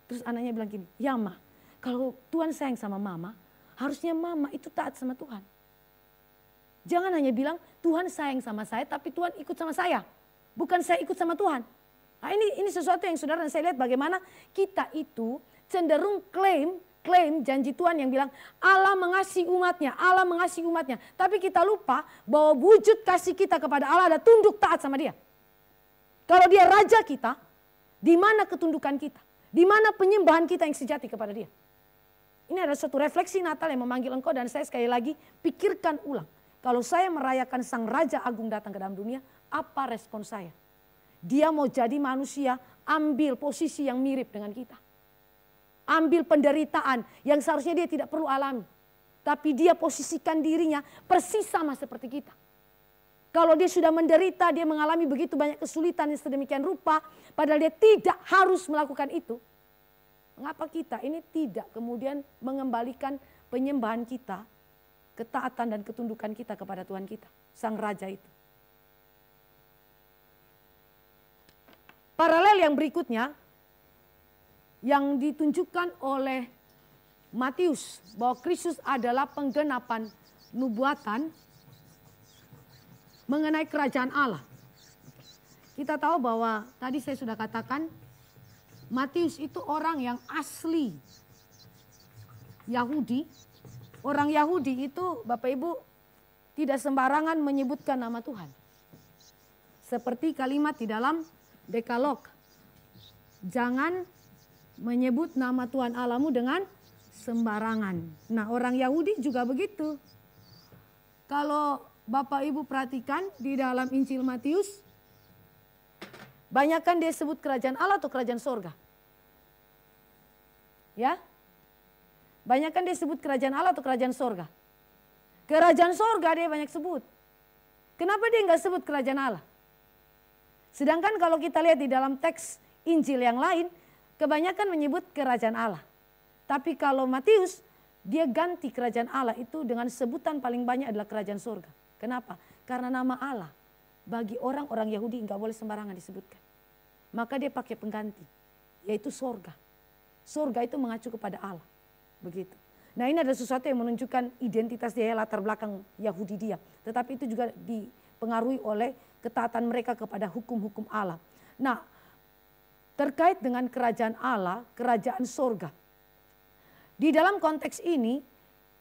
Terus anaknya bilang gini, ya Ma, kalau Tuhan sayang sama mama, harusnya mama itu taat sama Tuhan. Jangan hanya bilang Tuhan sayang sama saya, tapi Tuhan ikut sama saya. Bukan saya ikut sama Tuhan. Nah ini sesuatu yang saudara dan saya lihat bagaimana kita itu cenderung klaim janji Tuhan yang bilang Allah mengasihi umatnya, Allah mengasihi umatnya. Tapi kita lupa bahwa wujud kasih kita kepada Allah ada tunduk taat sama dia. Kalau dia raja kita, di mana ketundukan kita? Di mana penyembahan kita yang sejati kepada dia? Ini adalah suatu refleksi Natal yang memanggil engkau dan saya sekali lagi pikirkan ulang. Kalau saya merayakan Sang Raja Agung datang ke dalam dunia, apa respon saya? Dia mau jadi manusia, ambil posisi yang mirip dengan kita. Ambil penderitaan yang seharusnya dia tidak perlu alami. Tapi dia posisikan dirinya persis sama seperti kita. Kalau dia sudah menderita, dia mengalami begitu banyak kesulitan yang sedemikian rupa. Padahal dia tidak harus melakukan itu. Mengapa kita ini tidak kemudian mengembalikan penyembahan kita, ketaatan dan ketundukan kita kepada Tuhan kita, Sang Raja itu. Paralel yang berikutnya, yang ditunjukkan oleh Matius bahwa Kristus adalah penggenapan nubuatan mengenai kerajaan Allah. Kita tahu bahwa tadi saya sudah katakan Matius itu orang yang asli Yahudi. Orang Yahudi itu Bapak Ibu tidak sembarangan menyebutkan nama Tuhan. Seperti kalimat di dalam Dekalog. Jangan menyebut nama Tuhan Allahmu dengan sembarangan. Nah orang Yahudi juga begitu. Kalau Bapak Ibu perhatikan di dalam Injil Matius, banyakkan dia sebut kerajaan Allah atau kerajaan sorga? Ya? Banyakkan dia sebut kerajaan Allah atau kerajaan sorga? Kerajaan sorga dia banyak sebut. Kenapa dia nggak sebut kerajaan Allah? Sedangkan kalau kita lihat di dalam teks Injil yang lain, kebanyakan menyebut kerajaan Allah. Tapi kalau Matius, dia ganti kerajaan Allah itu dengan sebutan paling banyak adalah kerajaan sorga. Kenapa? Karena nama Allah bagi orang-orang Yahudi nggak boleh sembarangan disebutkan. Maka dia pakai pengganti, yaitu sorga. Sorga itu mengacu kepada Allah. Begitu. Nah ini ada sesuatu yang menunjukkan identitas dia, latar belakang Yahudi dia. Tetapi itu juga dipengaruhi oleh ketaatan mereka kepada hukum-hukum Allah. Nah terkait dengan kerajaan Allah, kerajaan sorga. Di dalam konteks ini,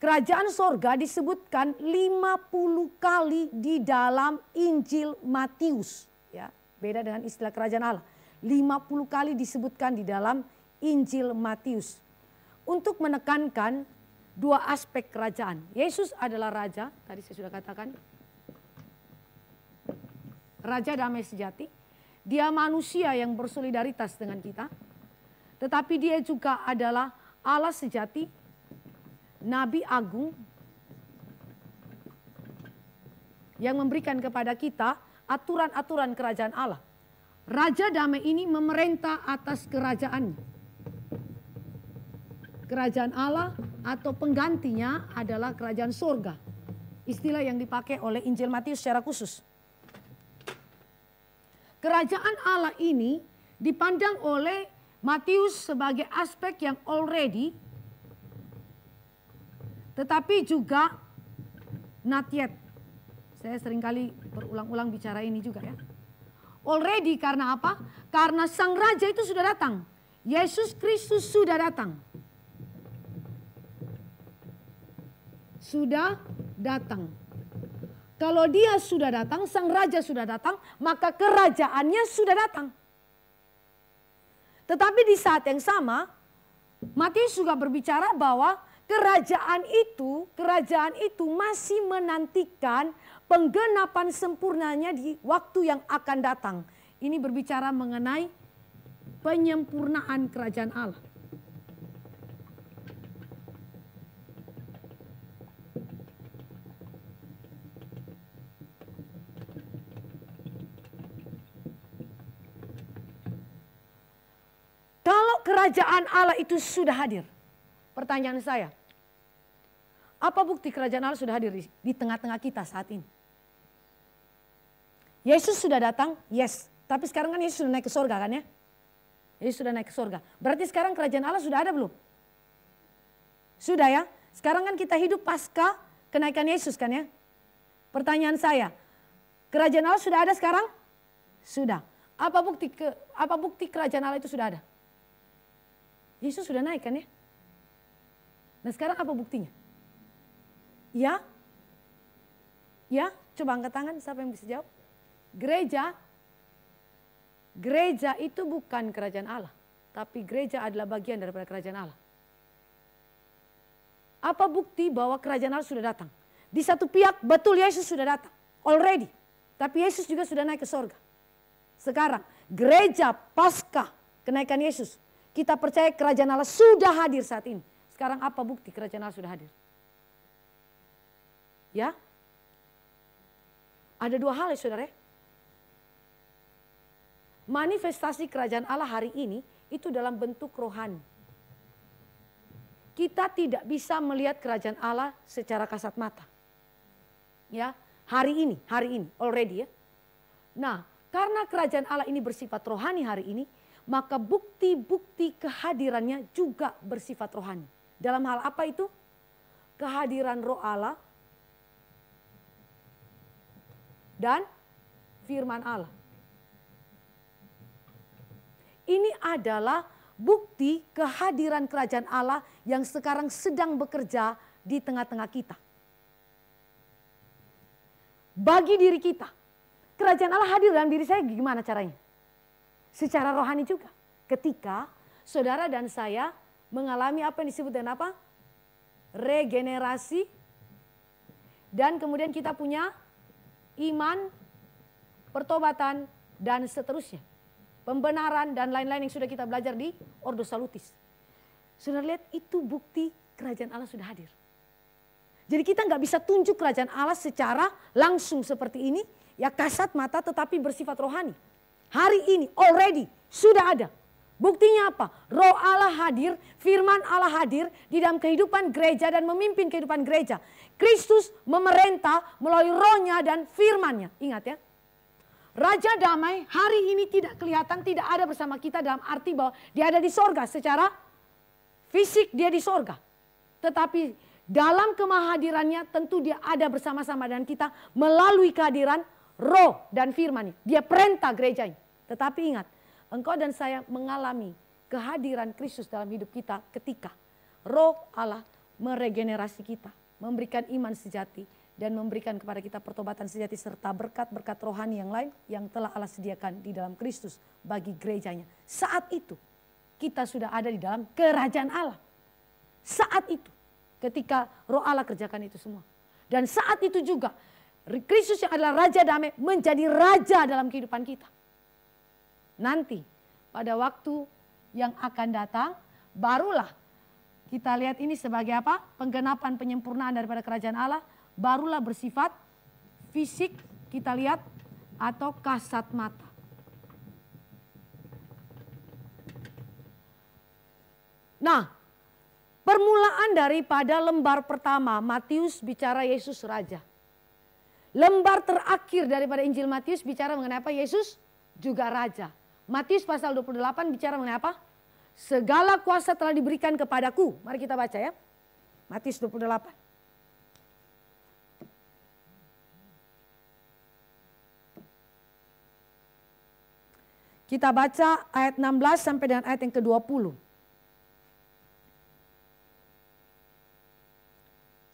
kerajaan sorga disebutkan 50 kali di dalam Injil Matius. Ya, beda dengan istilah kerajaan Allah. 50 kali disebutkan di dalam Injil Matius. Untuk menekankan dua aspek kerajaan. Yesus adalah raja, tadi saya sudah katakan. Raja damai sejati. Dia manusia yang bersolidaritas dengan kita. Tetapi dia juga adalah Allah sejati. Nabi Agung yang memberikan kepada kita aturan-aturan kerajaan Allah. Raja damai ini memerintah atas kerajaan. Kerajaan Allah atau penggantinya adalah kerajaan surga. Istilah yang dipakai oleh Injil Matius secara khusus. Kerajaan Allah ini dipandang oleh Matius sebagai aspek yang already, tetapi juga not yet. Saya seringkali berulang-ulang bicara ini juga ya. Already karena apa? Karena sang raja itu sudah datang. Yesus Kristus sudah datang. Sudah datang. Kalau dia sudah datang, sang raja sudah datang, maka kerajaannya sudah datang. Tetapi di saat yang sama, Matius juga berbicara bahwa kerajaan itu masih menantikan penggenapan sempurnanya di waktu yang akan datang. Ini berbicara mengenai penyempurnaan kerajaan Allah. Kalau kerajaan Allah itu sudah hadir, pertanyaan saya, apa bukti kerajaan Allah sudah hadir di tengah-tengah kita saat ini? Yesus sudah datang, yes. Tapi sekarang kan Yesus sudah naik ke surga kan ya? Yesus sudah naik ke surga. Berarti sekarang kerajaan Allah sudah ada belum? Sudah ya. Sekarang kan kita hidup pasca kenaikan Yesus kan ya? Pertanyaan saya, kerajaan Allah sudah ada sekarang? Sudah. Apa bukti kerajaan Allah itu sudah ada? Yesus sudah naik kan ya? Nah sekarang apa buktinya? Ya? Ya? Coba angkat tangan siapa yang bisa jawab? Gereja itu bukan kerajaan Allah. Tapi gereja adalah bagian daripada kerajaan Allah. Apa bukti bahwa kerajaan Allah sudah datang? Di satu pihak betul Yesus sudah datang. Already. Tapi Yesus juga sudah naik ke surga. Sekarang gereja pasca kenaikan Yesus. Kita percaya kerajaan Allah sudah hadir saat ini. Sekarang apa bukti kerajaan Allah sudah hadir? Ya? Ada dua hal ya saudara. Manifestasi kerajaan Allah hari ini itu dalam bentuk rohani. Kita tidak bisa melihat kerajaan Allah secara kasat mata. Ya, hari ini already ya. Nah, karena kerajaan Allah ini bersifat rohani hari ini, maka bukti-bukti kehadirannya juga bersifat rohani. Dalam hal apa itu? Kehadiran Roh Allah dan firman Allah. Ini adalah bukti kehadiran kerajaan Allah yang sekarang sedang bekerja di tengah-tengah kita. Bagi diri kita, kerajaan Allah hadir dalam diri saya gimana caranya? Secara rohani juga. Ketika saudara dan saya mengalami apa yang disebut dengan apa? Regenerasi. Dan kemudian kita punya iman, pertobatan, dan seterusnya. Pembenaran dan lain-lain yang sudah kita belajar di Ordo Salutis. Saudara lihat itu bukti kerajaan Allah sudah hadir. Jadi kita nggak bisa tunjuk kerajaan Allah secara langsung seperti ini. Ya kasat mata tetapi bersifat rohani. Hari ini already sudah ada. Buktinya apa? Roh Allah hadir, firman Allah hadir di dalam kehidupan gereja dan memimpin kehidupan gereja. Kristus memerintah melalui rohnya dan firmannya. Ingat ya. Raja damai hari ini tidak kelihatan, tidak ada bersama kita dalam arti bahwa dia ada di sorga. Secara fisik dia di sorga. Tetapi dalam kemahadirannya tentu dia ada bersama-sama dengan kita melalui kehadiran roh dan firman. Dia perintah gerejanya. Tetapi ingat, engkau dan saya mengalami kehadiran Kristus dalam hidup kita ketika roh Allah meregenerasi kita. Memberikan iman sejati dan memberikan kepada kita pertobatan sejati serta berkat-berkat rohani yang lain yang telah Allah sediakan di dalam Kristus bagi gerejanya. Saat itu kita sudah ada di dalam kerajaan Allah. Saat itu ketika roh Allah kerjakan itu semua. Dan saat itu juga Kristus yang adalah Raja Damai menjadi Raja dalam kehidupan kita. Nanti pada waktu yang akan datang barulah Kita lihat ini sebagai apa? Penggenapan penyempurnaan daripada kerajaan Allah. Barulah bersifat fisik kita lihat atau kasat mata. Nah, permulaan daripada lembar pertama Matius bicara Yesus Raja. Lembar terakhir daripada Injil Matius bicara mengenai apa? Yesus juga Raja. Matius pasal 28 bicara mengenai apa? Segala kuasa telah diberikan kepadaku. Mari kita baca ya. Matius 28. Kita baca ayat 16 sampai dengan ayat yang ke-20.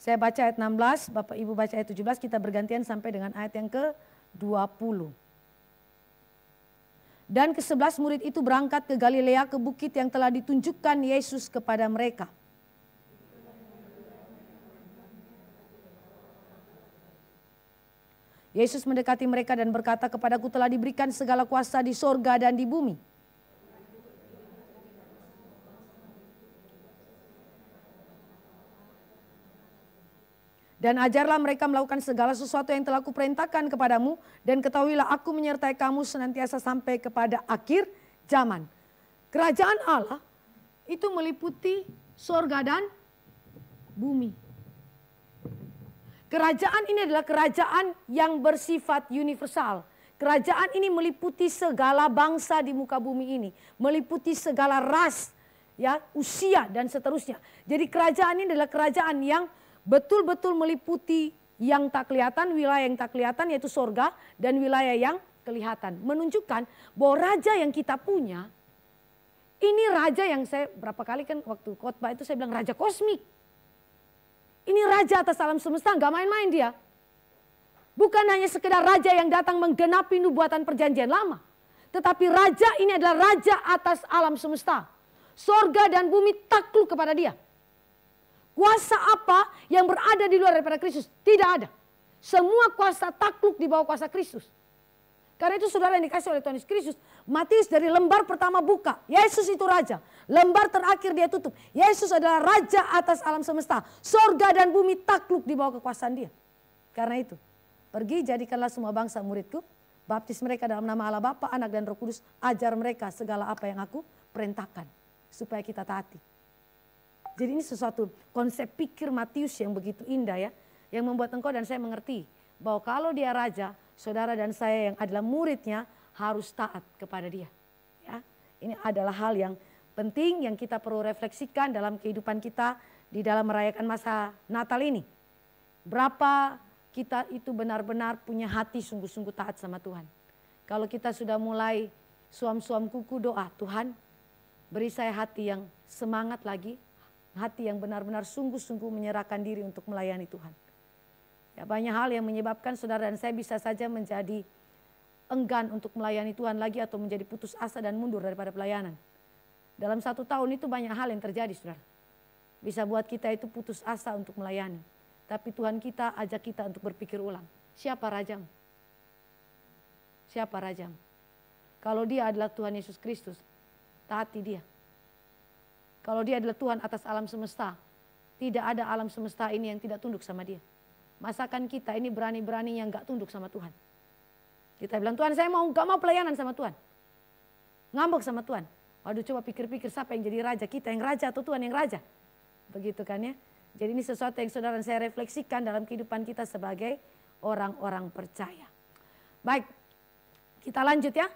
Saya baca ayat 16, Bapak Ibu baca ayat 17, kita bergantian sampai dengan ayat yang ke-20. Dan ke-11 murid itu berangkat ke Galilea, ke bukit yang telah ditunjukkan Yesus kepada mereka. Yesus mendekati mereka dan berkata, kepadaku telah diberikan segala kuasa di sorga dan di bumi. Dan ajarlah mereka melakukan segala sesuatu yang telah kuperintahkan kepadamu. Dan ketahuilah aku menyertai kamu senantiasa sampai kepada akhir zaman. Kerajaan Allah itu meliputi sorga dan bumi. Kerajaan ini adalah kerajaan yang bersifat universal. Kerajaan ini meliputi segala bangsa di muka bumi ini. Meliputi segala ras, ya, usia dan seterusnya. Jadi kerajaan ini adalah kerajaan yang betul-betul meliputi yang tak kelihatan, wilayah yang tak kelihatan yaitu sorga dan wilayah yang kelihatan. Menunjukkan bahwa raja yang kita punya, ini raja yang saya berapa kali kan waktu khotbah itu saya bilang raja kosmik. Ini raja atas alam semesta, gak main-main dia. Bukan hanya sekedar raja yang datang menggenapi nubuatan perjanjian lama. Tetapi raja ini adalah raja atas alam semesta. Sorga dan bumi takluk kepada dia. Kuasa apa yang berada di luar daripada Kristus? Tidak ada. Semua kuasa takluk di bawah kuasa Kristus. Karena itu saudara yang dikasih oleh Tuhan Yesus Kristus. Matius dari lembar pertama buka. Yesus itu raja. Lembar terakhir dia tutup. Yesus adalah raja atas alam semesta. Sorga dan bumi takluk di bawah kekuasaan dia. Karena itu, pergi jadikanlah semua bangsa muridku. Baptis mereka dalam nama Allah Bapa, Anak dan Roh Kudus. Ajar mereka segala apa yang aku perintahkan. Supaya kita taati. Jadi ini sesuatu konsep pikir Matius yang begitu indah ya. Yang membuat engkau dan saya mengerti. Bahwa kalau dia raja, saudara dan saya yang adalah muridnya harus taat kepada dia. Ya, ini adalah hal yang penting yang kita perlu refleksikan dalam kehidupan kita di dalam merayakan masa Natal ini. Berapa kita itu benar-benar punya hati sungguh-sungguh taat sama Tuhan. Kalau kita sudah mulai suam-suam kuku doa, Tuhan beri saya hati yang semangat lagi. Hati yang benar-benar sungguh-sungguh menyerahkan diri untuk melayani Tuhan. Ya, banyak hal yang menyebabkan saudara dan saya bisa saja menjadi enggan untuk melayani Tuhan lagi atau menjadi putus asa dan mundur daripada pelayanan. Dalam 1 tahun itu banyak hal yang terjadi saudara. Bisa buat kita itu putus asa untuk melayani. Tapi Tuhan kita ajak kita untuk berpikir ulang. Siapa rajamu? Siapa rajamu? Kalau dia adalah Tuhan Yesus Kristus, taati dia. Kalau dia adalah Tuhan atas alam semesta, tidak ada alam semesta ini yang tidak tunduk sama dia. Masakan kita ini berani-berani yang gak tunduk sama Tuhan. Kita bilang, Tuhan saya gak mau pelayanan sama Tuhan. Ngambek sama Tuhan. Waduh coba pikir-pikir siapa yang jadi raja, kita yang raja atau Tuhan yang raja. Begitu kan ya. Jadi ini sesuatu yang saudara dan saya refleksikan dalam kehidupan kita sebagai orang-orang percaya. Baik, kita lanjut ya.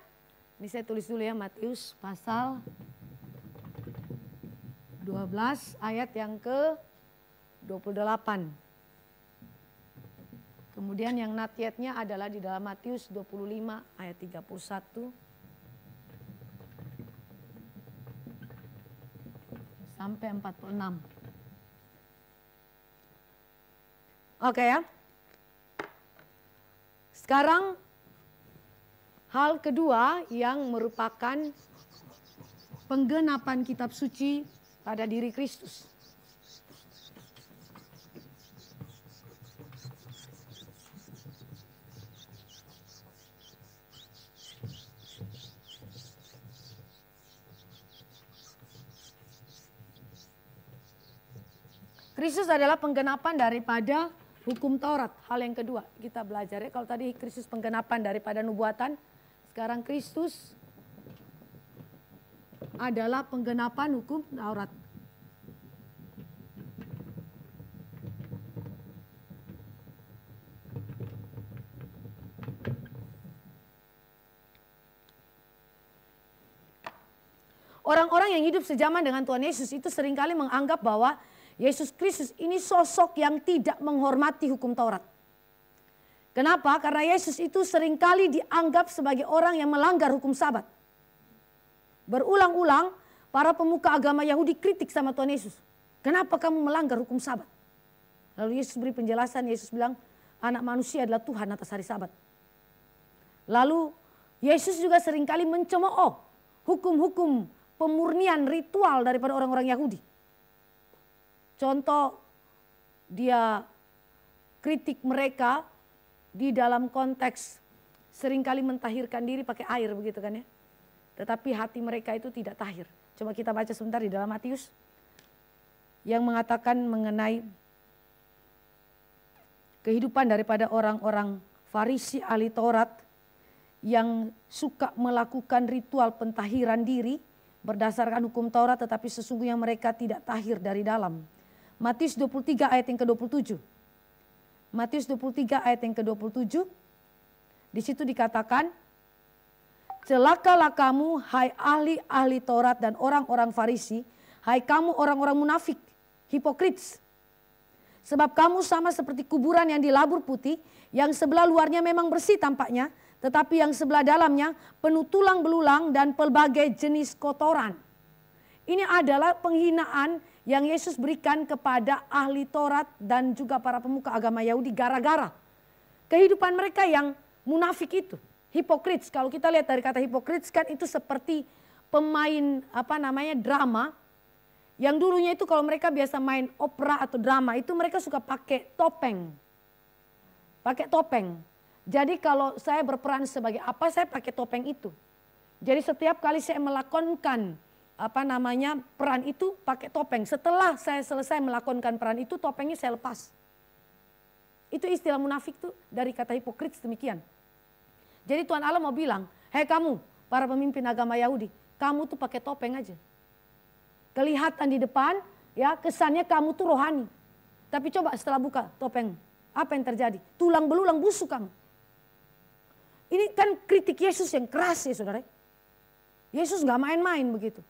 Ini saya tulis dulu ya, Matius pasal 12 ayat yang ke-28. Kemudian yang natiatnya adalah di dalam Matius 25 ayat 31 sampai 46. Oke ya. Sekarang hal kedua yang merupakan penggenapan kitab suci pada diri Kristus. Kristus adalah penggenapan daripada hukum Taurat. Hal yang kedua kita belajar ya. Kalau tadi Kristus penggenapan daripada nubuatan, sekarang Kristus adalah penggenapan hukum Taurat. Orang-orang yang hidup sejaman dengan Tuhan Yesus itu seringkali menganggap bahwa Yesus Kristus ini sosok yang tidak menghormati hukum Taurat. Kenapa? Karena Yesus itu seringkali dianggap sebagai orang yang melanggar hukum Sabat. Berulang-ulang para pemuka agama Yahudi kritik sama Tuhan Yesus. Kenapa kamu melanggar hukum Sabat? Lalu Yesus beri penjelasan, Yesus bilang anak manusia adalah Tuhan atas hari Sabat. Lalu Yesus juga seringkali mencemooh hukum-hukum pemurnian ritual daripada orang-orang Yahudi. Contoh, dia kritik mereka di dalam konteks seringkali mentahirkan diri pakai air begitu kan ya. Tetapi hati mereka itu tidak tahir. Coba kita baca sebentar di dalam Matius yang mengatakan mengenai kehidupan daripada orang-orang Farisi ahli Taurat yang suka melakukan ritual pentahiran diri berdasarkan hukum Taurat, tetapi sesungguhnya mereka tidak tahir dari dalam. Matius 23 ayat yang ke-27. Matius 23 ayat yang ke-27. Di situ dikatakan, celakalah kamu hai ahli-ahli Taurat dan orang-orang Farisi, hai kamu orang-orang munafik, hipokrit. Sebab kamu sama seperti kuburan yang dilabur putih, yang sebelah luarnya memang bersih tampaknya, tetapi yang sebelah dalamnya penuh tulang belulang dan pelbagai jenis kotoran. Ini adalah penghinaan yang Yesus berikan kepada ahli Taurat dan juga para pemuka agama Yahudi gara-gara kehidupan mereka yang munafik itu. Hipokrit, kalau kita lihat dari kata hipokrit kan itu seperti pemain drama. Yang dulunya itu kalau mereka biasa main opera atau drama itu mereka suka pakai topeng. Pakai topeng. Jadi kalau saya berperan sebagai apa, saya pakai topeng itu. Jadi setiap kali saya melakonkan peran itu pakai topeng. Setelah saya selesai melakonkan peran itu, topengnya saya lepas. Itu istilah munafik tuh dari kata hipokrit demikian. Jadi Tuhan Allah mau bilang, hei kamu para pemimpin agama Yahudi, kamu tuh pakai topeng aja. Kelihatan di depan, ya kesannya kamu tuh rohani. Tapi coba setelah buka topeng, apa yang terjadi? Tulang belulang busuk kamu. Ini kan kritik Yesus yang keras ya saudara. Yesus gak main-main begitu.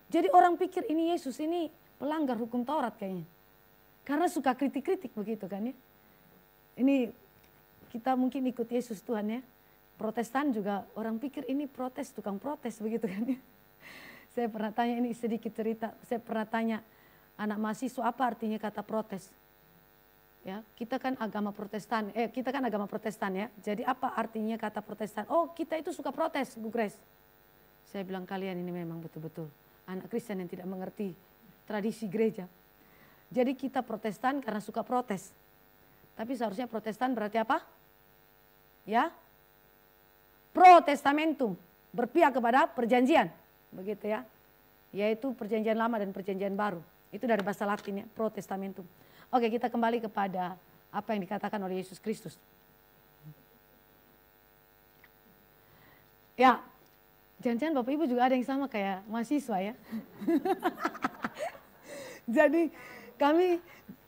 Jadi orang pikir ini Yesus ini pelanggar hukum Taurat kayaknya. Karena suka kritik-kritik begitu kan ya. Ini kita mungkin ikut Yesus Tuhan ya. Protestan juga orang pikir ini protes, tukang protes begitu kan ya. Saya pernah tanya, ini sedikit cerita, saya pernah tanya anak mahasiswa apa artinya kata protes. Ya, kita kan agama Protestan ya. Jadi apa artinya kata Protestan? Oh, kita itu suka protes, Bu Grace. Saya bilang kalian ini memang betul-betul anak Kristen yang tidak mengerti tradisi gereja. Jadi kita Protestan karena suka protes. Tapi seharusnya Protestan berarti apa? Ya. Protestamentum, berpihak kepada perjanjian, begitu ya. Yaitu perjanjian lama dan perjanjian baru. Itu dari bahasa Latin ya, Protestamentum. Oke, kita kembali kepada apa yang dikatakan oleh Yesus Kristus. Ya, jangan-jangan Bapak Ibu juga ada yang sama kayak mahasiswa ya. Jadi kami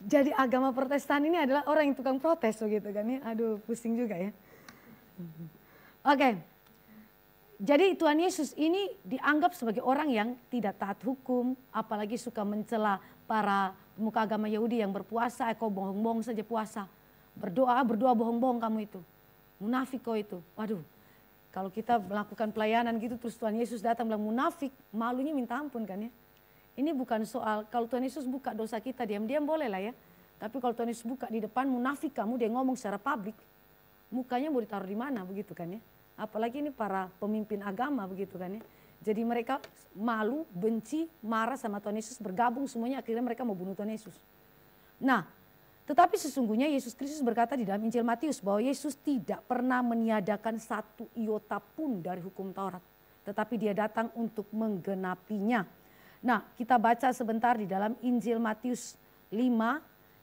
jadi agama Protestan ini adalah orang yang tukang protes begitu kan ya. Aduh, pusing juga ya. Oke. Jadi Tuhan Yesus ini dianggap sebagai orang yang tidak taat hukum, apalagi suka mencela para pemuka agama Yahudi yang berpuasa, kau bohong-bohong saja puasa. Berdoa bohong-bohong kamu itu. Munafik kau itu. Waduh, kalau kita melakukan pelayanan gitu terus Tuhan Yesus datang bilang munafik, malunya minta ampun kan ya. Ini bukan soal, kalau Tuhan Yesus buka dosa kita diam-diam boleh lah ya. Tapi kalau Tuhan Yesus buka di depan munafik kamu, dia ngomong secara publik, mukanya mau ditaruh di mana begitu kan ya. Apalagi ini para pemimpin agama begitu kan ya. Jadi mereka malu, benci, marah sama Tuhan Yesus, bergabung semuanya akhirnya mereka mau bunuh Tuhan Yesus. Nah, tetapi sesungguhnya Yesus Kristus berkata di dalam Injil Matius bahwa Yesus tidak pernah meniadakan satu iota pun dari hukum Taurat. Tetapi dia datang untuk menggenapinya. Nah, kita baca sebentar di dalam Injil Matius 5.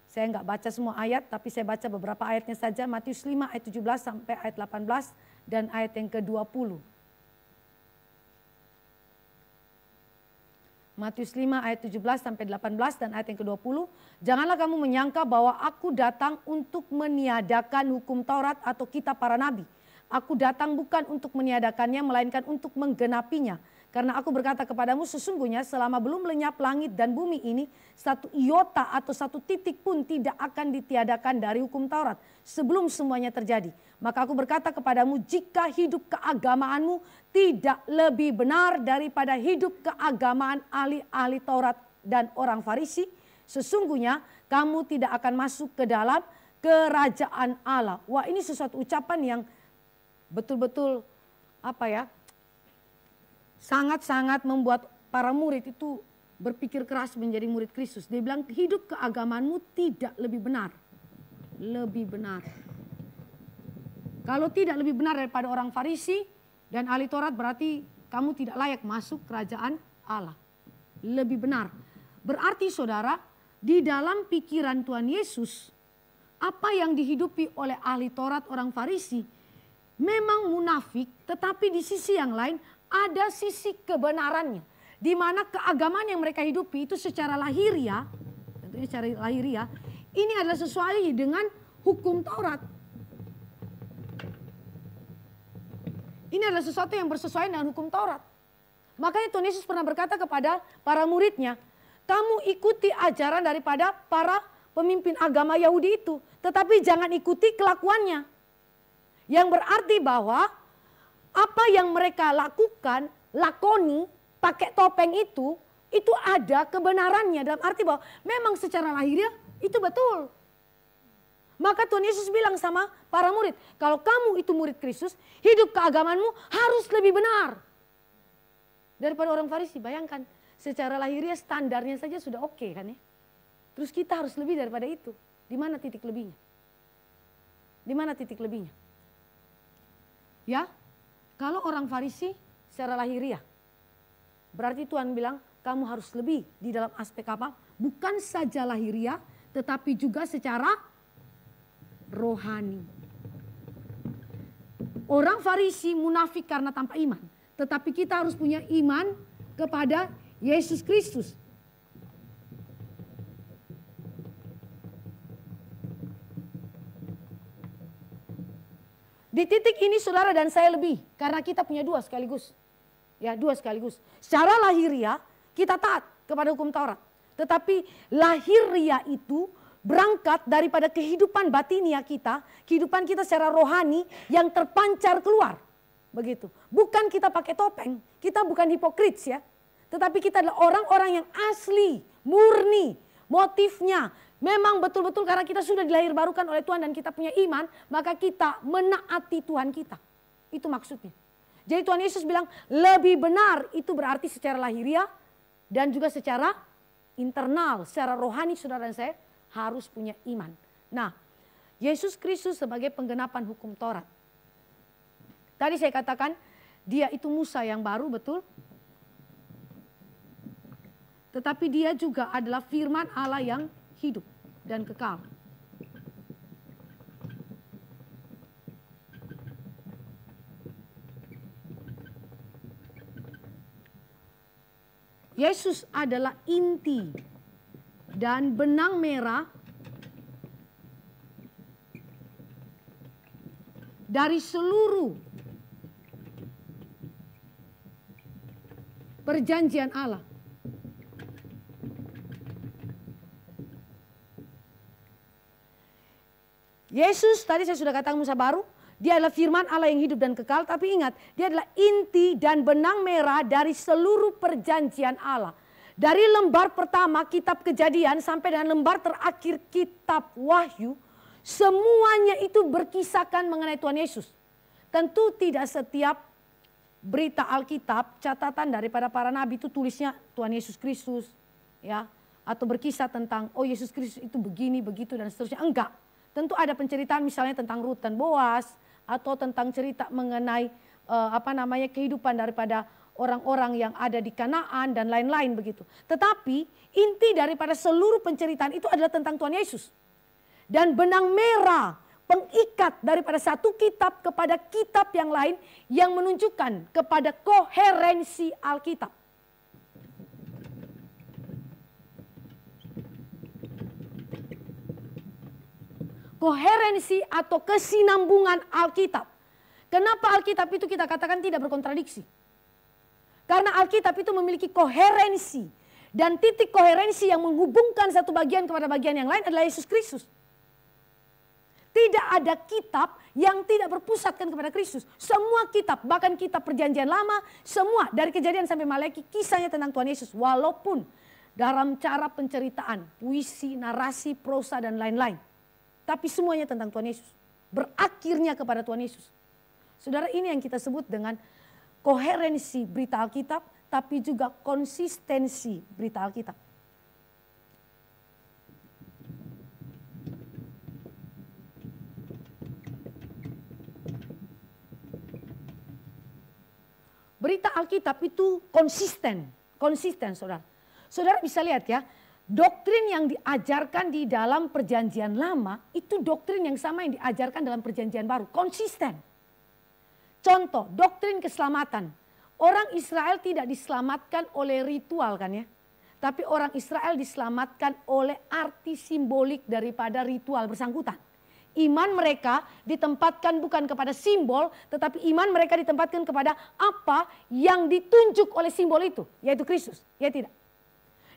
Saya nggak baca semua ayat, tapi saya baca beberapa ayatnya saja. Matius 5 ayat 17 sampai ayat 18 dan ayat yang ke-20. Matius 5 ayat 17 sampai 18 dan ayat yang ke-20. Janganlah kamu menyangka bahwa aku datang untuk meniadakan hukum Taurat atau kitab para nabi. Aku datang bukan untuk meniadakannya, melainkan untuk menggenapinya. Karena aku berkata kepadamu, sesungguhnya selama belum lenyap langit dan bumi ini, satu iota atau satu titik pun tidak akan ditiadakan dari hukum Taurat sebelum semuanya terjadi. Maka aku berkata kepadamu, jika hidup keagamaanmu tidak lebih benar daripada hidup keagamaan ahli-ahli Taurat dan orang Farisi, sesungguhnya kamu tidak akan masuk ke dalam kerajaan Allah. Wah, ini sesuatu ucapan yang betul-betul sangat-sangat membuat para murid itu berpikir keras menjadi murid Kristus. Dia bilang hidup keagamaanmu tidak lebih benar. Lebih benar. Kalau tidak lebih benar daripada orang Farisi dan ahli Taurat, berarti kamu tidak layak masuk kerajaan Allah. Lebih benar. Berarti saudara, di dalam pikiran Tuhan Yesus, apa yang dihidupi oleh ahli Taurat orang Farisi memang munafik, tetapi di sisi yang lain ada sisi kebenarannya. Di mana keagamaan yang mereka hidupi itu secara lahiriah, tentunya secara lahiriah, ini adalah sesuai dengan hukum Taurat. Ini adalah sesuatu yang bersesuaian dengan hukum Taurat. Makanya Tuhan Yesus pernah berkata kepada para muridnya, kamu ikuti ajaran daripada para pemimpin agama Yahudi itu, tetapi jangan ikuti kelakuannya. Yang berarti bahwa apa yang mereka lakukan, lakoni, pakai topeng itu ada kebenarannya. Dalam arti bahwa memang secara lahiriah itu betul. Maka Tuhan Yesus bilang sama para murid, kalau kamu itu murid Kristus, hidup keagamaanmu harus lebih benar daripada orang Farisi. Bayangkan, secara lahiriah standarnya saja sudah oke kan ya. Terus kita harus lebih daripada itu. Di mana titik lebihnya? Di mana titik lebihnya? Ya, kalau orang Farisi secara lahiriah, berarti Tuhan bilang kamu harus lebih di dalam aspek apa? Bukan saja lahiriah, tetapi juga secara rohani. Orang Farisi munafik karena tanpa iman, tetapi kita harus punya iman kepada Yesus Kristus. Di titik ini saudara dan saya lebih, karena kita punya dua sekaligus. Ya, dua sekaligus. Secara lahiriah kita taat kepada hukum Taurat. Tetapi lahiriah itu berangkat daripada kehidupan batinia kita, kehidupan kita secara rohani yang terpancar keluar. Begitu. Bukan kita pakai topeng, kita bukan hipokrit ya. Tetapi kita adalah orang-orang yang asli, murni, motifnya memang betul-betul karena kita sudah dilahirbarukan oleh Tuhan dan kita punya iman, maka kita menaati Tuhan kita. Itu maksudnya. Jadi Tuhan Yesus bilang lebih benar itu berarti secara lahiriah dan juga secara internal, secara rohani saudara dan saya harus punya iman. Nah, Yesus Kristus sebagai penggenapan hukum Taurat. Tadi saya katakan dia itu Musa yang baru, betul? Tetapi dia juga adalah firman Allah yang hidup dan kekal. Yesus adalah inti dan benang merah dari seluruh perjanjian Allah. Yesus tadi saya sudah katakan Musa baru, dia adalah firman Allah yang hidup dan kekal, tapi ingat dia adalah inti dan benang merah dari seluruh perjanjian Allah. Dari lembar pertama kitab Kejadian sampai dengan lembar terakhir kitab Wahyu, semuanya itu berkisahkan mengenai Tuhan Yesus. Tentu tidak setiap berita Alkitab, catatan daripada para nabi itu tulisnya Tuhan Yesus Kristus, ya, atau berkisah tentang oh Yesus Kristus itu begini, begitu dan seterusnya. Enggak. Tentu ada penceritaan misalnya tentang Rut dan Boas atau tentang cerita mengenai kehidupan daripada orang-orang yang ada di Kanaan dan lain-lain begitu. Tetapi inti daripada seluruh penceritaan itu adalah tentang Tuhan Yesus. Dan benang merah pengikat daripada satu kitab kepada kitab yang lain yang menunjukkan kepada koherensi Alkitab. Koherensi atau kesinambungan Alkitab. Kenapa Alkitab itu kita katakan tidak berkontradiksi? Karena Alkitab itu memiliki koherensi. Dan titik koherensi yang menghubungkan satu bagian kepada bagian yang lain adalah Yesus Kristus. Tidak ada kitab yang tidak berpusatkan kepada Kristus. Semua kitab, bahkan kitab perjanjian lama, semua dari Kejadian sampai Maleakhi kisahnya tentang Tuhan Yesus. Walaupun dalam cara penceritaan, puisi, narasi, prosa dan lain-lain. Tapi semuanya tentang Tuhan Yesus. Berakhirnya kepada Tuhan Yesus. Saudara, ini yang kita sebut dengan koherensi berita Alkitab, tapi juga konsistensi berita Alkitab. Berita Alkitab itu konsisten saudara. Saudara bisa lihat ya, doktrin yang diajarkan di dalam perjanjian lama itu doktrin yang sama yang diajarkan dalam perjanjian baru. Konsisten. Contoh, doktrin keselamatan. Orang Israel tidak diselamatkan oleh ritual kan ya. Tapi orang Israel diselamatkan oleh arti simbolik daripada ritual bersangkutan. Iman mereka ditempatkan bukan kepada simbol, tetapi iman mereka ditempatkan kepada apa yang ditunjuk oleh simbol itu, yaitu Kristus. Ya tidak?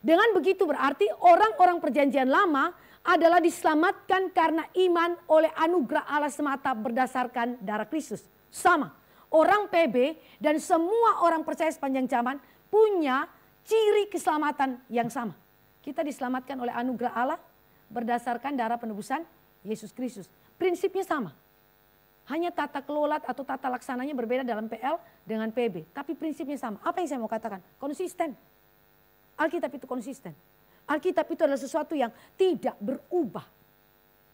Dengan begitu berarti orang-orang perjanjian lama adalah diselamatkan karena iman oleh anugerah Allah semata berdasarkan darah Kristus. Sama, orang PB dan semua orang percaya sepanjang zaman punya ciri keselamatan yang sama. Kita diselamatkan oleh anugerah Allah berdasarkan darah penebusan Yesus Kristus. Prinsipnya sama. Hanya tata kelola atau tata laksananya berbeda dalam PL dengan PB. Tapi prinsipnya sama. Apa yang saya mau katakan? Konsisten. Alkitab itu konsisten. Alkitab itu adalah sesuatu yang tidak berubah.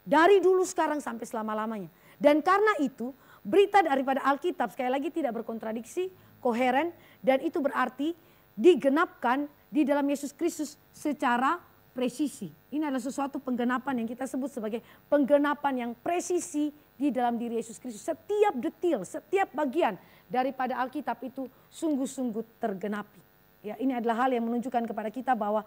Dari dulu sekarang sampai selama-lamanya. Dan karena itu berita daripada Alkitab sekali lagi tidak berkontradiksi, koheren. Dan itu berarti digenapkan di dalam Yesus Kristus secara presisi. Ini adalah sesuatu penggenapan yang kita sebut sebagai penggenapan yang presisi di dalam diri Yesus Kristus. Setiap detil, setiap bagian daripada Alkitab itu sungguh-sungguh tergenapi. Ya, ini adalah hal yang menunjukkan kepada kita bahwa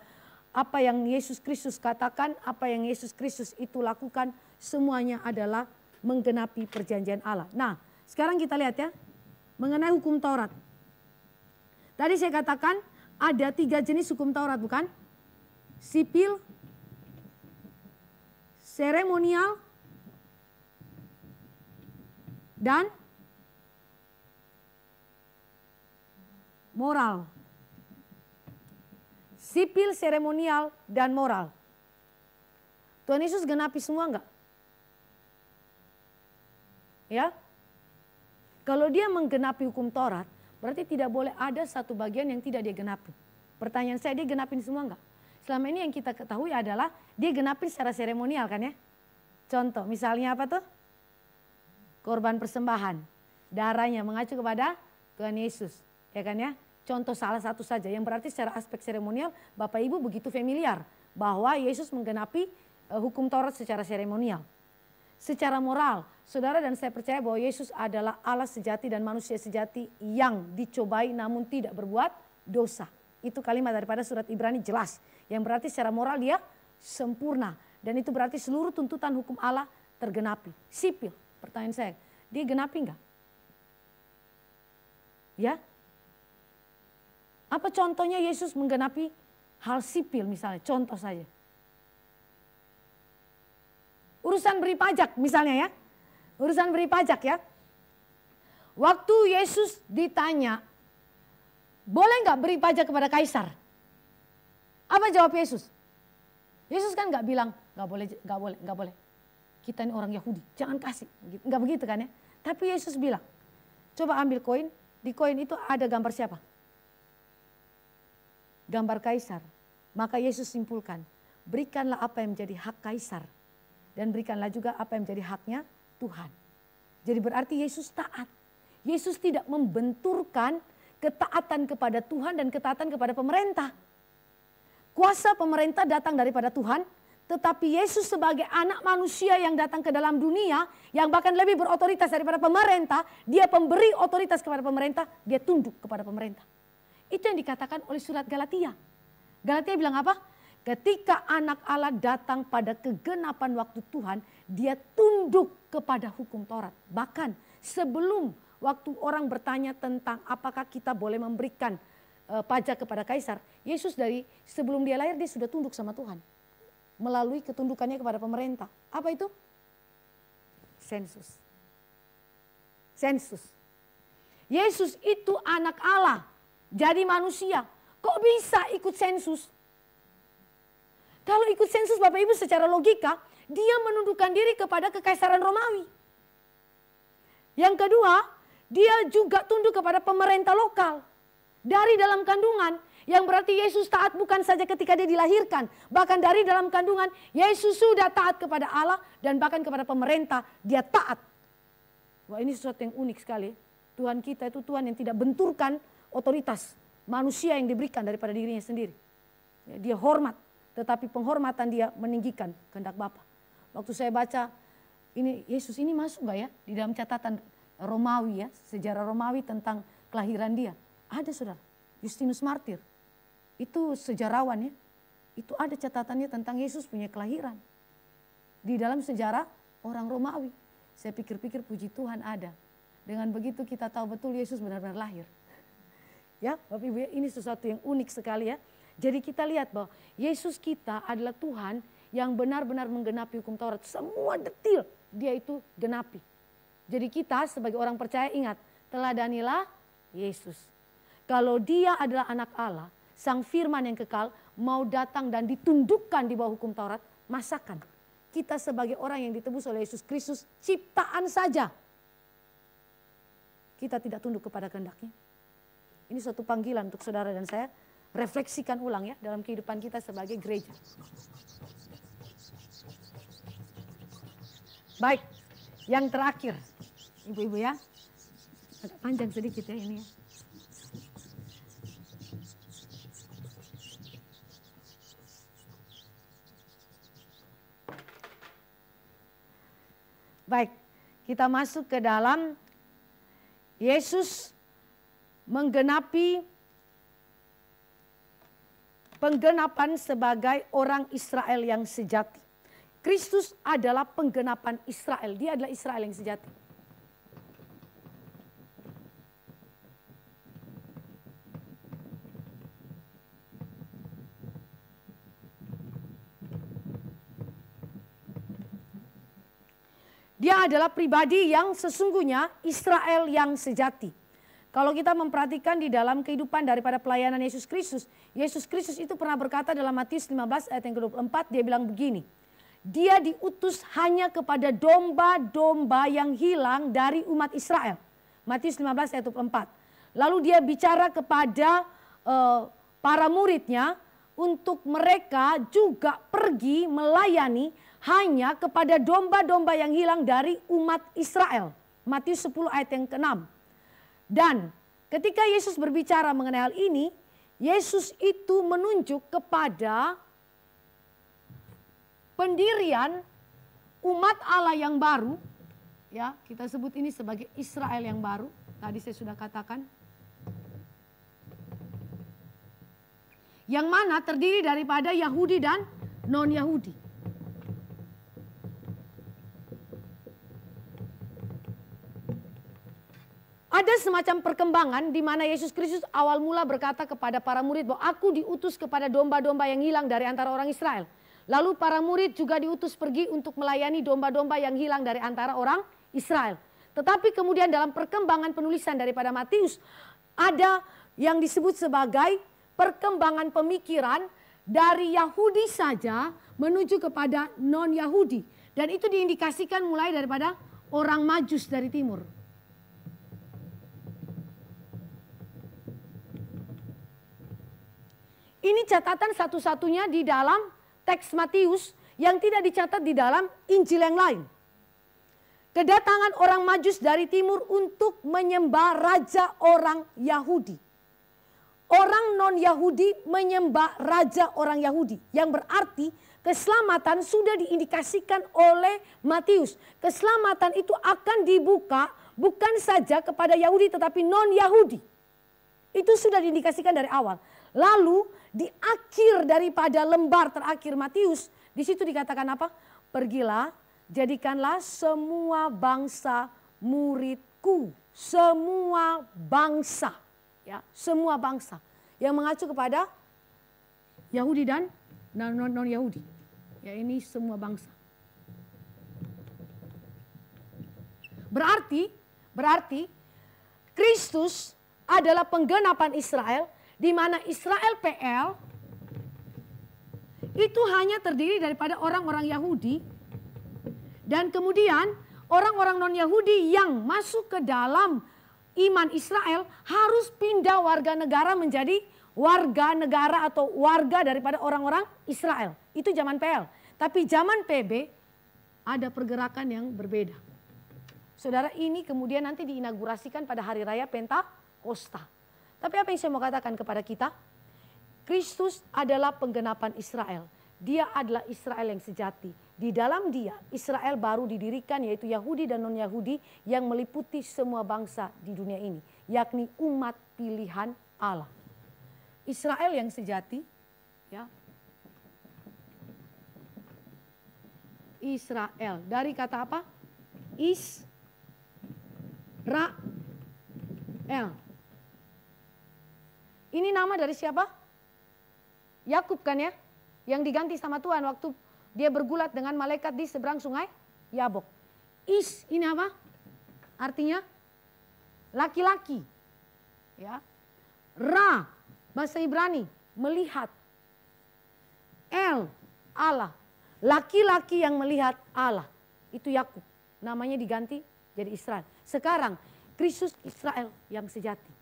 apa yang Yesus Kristus katakan, apa yang Yesus Kristus itu lakukan, semuanya adalah menggenapi perjanjian Allah. Nah, sekarang kita lihat ya, mengenai hukum Taurat. Tadi saya katakan ada 3 jenis hukum Taurat, bukan? Sipil, seremonial, dan moral. Sipil, seremonial, dan moral. Tuhan Yesus genapi semua enggak? Ya? Kalau dia menggenapi hukum Taurat, berarti tidak boleh ada satu bagian yang tidak dia genapi. Pertanyaan saya, dia genapin semua enggak? Selama ini yang kita ketahui adalah dia genapin secara seremonial kan ya. Contoh misalnya apa tuh? Korban persembahan. Darahnya mengacu kepada Tuhan Yesus. Ya kan ya? Contoh salah satu saja yang berarti secara aspek seremonial Bapak Ibu begitu familiar. Bahwa Yesus menggenapi hukum Taurat secara seremonial. Secara moral, saudara dan saya percaya bahwa Yesus adalah Allah sejati dan manusia sejati yang dicobai namun tidak berbuat dosa. Itu kalimat daripada surat Ibrani jelas. Yang berarti secara moral dia sempurna. Dan itu berarti seluruh tuntutan hukum Allah tergenapi. Sipil, pertanyaan saya, dia genapi enggak? Ya? Apa contohnya Yesus menggenapi hal sipil misalnya, contoh saja. Urusan beri pajak misalnya ya. Urusan beri pajak ya. Waktu Yesus ditanya, boleh nggak beri pajak kepada kaisar? Apa jawab Yesus? Yesus kan nggak bilang nggak boleh. Kita ini orang Yahudi, jangan kasih. Nggak begitu kan ya? Tapi Yesus bilang, coba ambil koin. Di koin itu ada gambar siapa? Gambar kaisar. Maka Yesus simpulkan, berikanlah apa yang menjadi hak kaisar. Dan berikanlah juga apa yang menjadi haknya Tuhan. Jadi berarti Yesus taat. Yesus tidak membenturkan ketaatan kepada Tuhan dan ketaatan kepada pemerintah. Kuasa pemerintah datang daripada Tuhan, tetapi Yesus sebagai anak manusia yang datang ke dalam dunia, yang bahkan lebih berotoritas daripada pemerintah, dia pemberi otoritas kepada pemerintah, dia tunduk kepada pemerintah. Itu yang dikatakan oleh surat Galatia. Galatia bilang apa? Ketika anak Allah datang pada kegenapan waktu Tuhan, dia tunduk kepada hukum Taurat. Bahkan sebelum waktu orang bertanya tentang apakah kita boleh memberikan pajak kepada kaisar, Yesus dari sebelum dia lahir dia sudah tunduk sama Tuhan. Melalui ketundukannya kepada pemerintah. Apa itu? Sensus. Sensus. Yesus itu anak Allah, jadi manusia. Kok bisa ikut sensus? Kalau ikut sensus Bapak Ibu secara logika, dia menundukkan diri kepada kekaisaran Romawi. Yang kedua, dia juga tunduk kepada pemerintah lokal. Dari dalam kandungan, yang berarti Yesus taat bukan saja ketika dia dilahirkan. Bahkan dari dalam kandungan, Yesus sudah taat kepada Allah dan bahkan kepada pemerintah, dia taat. Wah, ini sesuatu yang unik sekali. Tuhan kita itu Tuhan yang tidak benturkan otoritas manusia yang diberikan daripada dirinya sendiri. Dia hormat, tetapi penghormatan dia meninggikan kehendak Bapa. Waktu saya baca, ini Yesus ini masuk gak ya di dalam catatan Romawi ya, sejarah Romawi tentang kelahiran dia. Ada saudara, Justinus Martir. Itu sejarawan ya, itu ada catatannya tentang Yesus punya kelahiran. Di dalam sejarah orang Romawi. Saya pikir-pikir puji Tuhan ada. Dengan begitu kita tahu betul Yesus benar-benar lahir. Ya, Bapak Ibu, ini sesuatu yang unik sekali ya. Jadi kita lihat bahwa Yesus kita adalah Tuhan yang benar-benar menggenapi hukum Taurat. Semua detil dia itu genapi. Jadi kita sebagai orang percaya ingat, teladanilah Yesus. Kalau dia adalah anak Allah, sang firman yang kekal, mau datang dan ditundukkan di bawah hukum Taurat, masakan. Kita sebagai orang yang ditebus oleh Yesus Kristus, ciptaan saja. Kita tidak tunduk kepada kehendaknya. Ini suatu panggilan untuk saudara dan saya. Refleksikan ulang ya dalam kehidupan kita sebagai gereja. Baik, yang terakhir. Ibu-ibu ya. Agak panjang sedikit ya ini ya. Baik, kita masuk ke dalam Yesus menggenapi penggenapan sebagai orang Israel yang sejati. Kristus adalah penggenapan Israel, dia adalah Israel yang sejati. Dia adalah pribadi yang sesungguhnya Israel yang sejati. Kalau kita memperhatikan di dalam kehidupan daripada pelayanan Yesus Kristus itu pernah berkata dalam Matius 15 ayat yang ke-24, dia bilang begini. Dia diutus hanya kepada domba-domba yang hilang dari umat Israel. Matius 15 ayat 24. Lalu dia bicara kepada para muridnya untuk mereka juga pergi melayani hanya kepada domba-domba yang hilang dari umat Israel. Matius 10 ayat yang ke-6. Dan ketika Yesus berbicara mengenai hal ini, Yesus itu menunjuk kepada pendirian umat Allah yang baru. Ya, kita sebut ini sebagai Israel yang baru. Tadi saya sudah katakan. Yang mana terdiri daripada Yahudi dan non-Yahudi. Ada semacam perkembangan di mana Yesus Kristus awal mula berkata kepada para murid bahwa aku diutus kepada domba-domba yang hilang dari antara orang Israel. Lalu para murid juga diutus pergi untuk melayani domba-domba yang hilang dari antara orang Israel. Tetapi kemudian dalam perkembangan penulisan daripada Matius, ada yang disebut sebagai perkembangan pemikiran dari Yahudi saja menuju kepada non-Yahudi. Dan itu diindikasikan mulai daripada orang Majus dari timur. Ini catatan satu-satunya di dalam teks Matius yang tidak dicatat di dalam Injil yang lain. Kedatangan orang Majus dari timur untuk menyembah raja orang Yahudi. orang non-Yahudi menyembah raja orang Yahudi. Yang berarti keselamatan sudah diindikasikan oleh Matius. Keselamatan itu akan dibuka bukan saja kepada Yahudi tetapi non-Yahudi. Itu sudah diindikasikan dari awal. Lalu di akhir daripada lembar terakhir Matius, di situ dikatakan apa? Pergilah, jadikanlah semua bangsa muridku. Semua bangsa. Ya, semua bangsa yang mengacu kepada Yahudi dan non-Yahudi. Ya, ini semua bangsa. Berarti Kristus adalah penggenapan Israel, di mana Israel PL itu hanya terdiri daripada orang-orang Yahudi, dan kemudian orang-orang non-Yahudi yang masuk ke dalam iman Israel harus pindah warga negara menjadi warga negara atau warga daripada orang-orang Israel. Itu zaman PL. Tapi zaman PB ada pergerakan yang berbeda. Saudara, ini kemudian nanti diinaugurasikan pada hari raya Pentakosta. Tapi apa yang saya mau katakan kepada kita? Kristus adalah penggenapan Israel. Dia adalah Israel yang sejati. Di dalam dia, Israel baru didirikan, yaitu Yahudi dan non-Yahudi yang meliputi semua bangsa di dunia ini. Yakni umat pilihan Allah. Israel yang sejati, ya. Israel. Dari kata apa? Israel. Ini nama dari siapa? Yakub kan ya? Yang diganti sama Tuhan waktu dia bergulat dengan malaikat di seberang sungai Yabok. Ini apa? Artinya laki-laki. Ya. Ra, bahasa Ibrani, melihat. El, Allah. Laki-laki yang melihat Allah. Itu Yakub. Namanya diganti jadi Israel. Sekarang Kristus Israel yang sejati.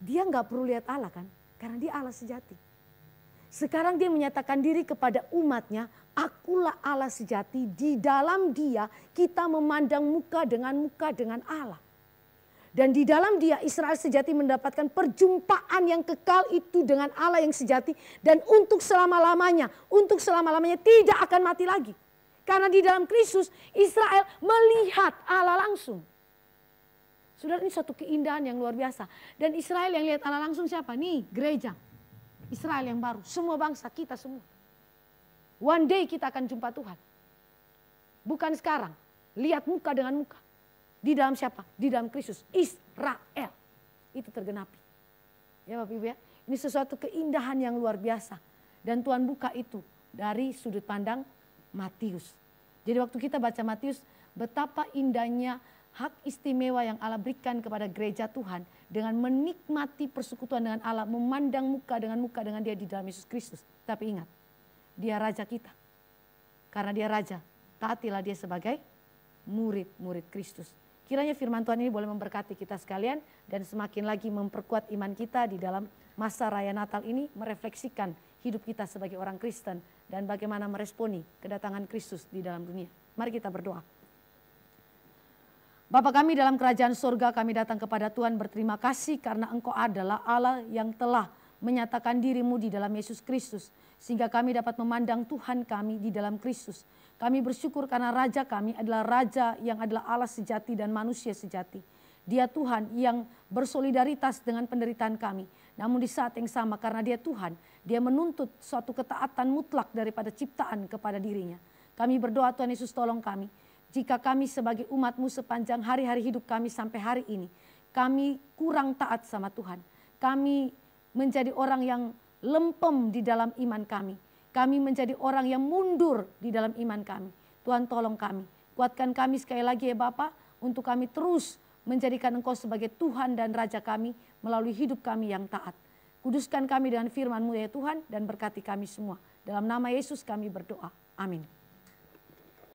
Dia nggak perlu lihat Allah kan? Karena dia Allah sejati. Sekarang dia menyatakan diri kepada umatnya, akulah Allah sejati, di dalam dia kita memandang muka dengan Allah. Dan di dalam dia Israel sejati mendapatkan perjumpaan yang kekal itu dengan Allah yang sejati. Dan untuk selama-lamanya tidak akan mati lagi. Karena di dalam Kristus Israel melihat Allah langsung. Saudara, ini suatu keindahan yang luar biasa. Dan Israel yang lihat Allah langsung siapa? Nih gereja. Israel yang baru, semua bangsa, kita semua. One day kita akan jumpa Tuhan. Bukan sekarang, lihat muka dengan muka. Di dalam siapa? Di dalam Kristus, Israel. Itu tergenapi. Ya Bapak Ibu ya, ini sesuatu keindahan yang luar biasa. Dan Tuhan buka itu dari sudut pandang Matius. Jadi waktu kita baca Matius, betapa indahnya hak istimewa yang Allah berikan kepada gereja Tuhan dengan menikmati persekutuan dengan Allah, memandang muka dengan dia di dalam Yesus Kristus. Tapi ingat, dia raja kita. Karena dia raja, taatilah dia sebagai murid-murid Kristus. Kiranya firman Tuhan ini boleh memberkati kita sekalian dan semakin lagi memperkuat iman kita di dalam masa raya Natal ini, merefleksikan hidup kita sebagai orang Kristen dan bagaimana meresponi kedatangan Kristus di dalam dunia. Mari kita berdoa. Bapa kami dalam kerajaan surga, kami datang kepada Tuhan berterima kasih karena Engkau adalah Allah yang telah menyatakan dirimu di dalam Yesus Kristus. Sehingga kami dapat memandang Tuhan kami di dalam Kristus. Kami bersyukur karena Raja kami adalah Raja yang adalah Allah sejati dan manusia sejati. Dia Tuhan yang bersolidaritas dengan penderitaan kami. Namun di saat yang sama karena dia Tuhan, dia menuntut suatu ketaatan mutlak daripada ciptaan kepada dirinya. Kami berdoa Tuhan Yesus tolong kami. Jika kami sebagai umat-Mu sepanjang hari-hari hidup kami sampai hari ini, kami kurang taat sama Tuhan. Kami menjadi orang yang lempem di dalam iman kami. Kami menjadi orang yang mundur di dalam iman kami. Tuhan tolong kami. Kuatkan kami sekali lagi ya Bapa, untuk kami terus menjadikan Engkau sebagai Tuhan dan Raja kami melalui hidup kami yang taat. Kuduskan kami dengan firman-Mu ya Tuhan dan berkati kami semua. Dalam nama Yesus kami berdoa. Amin.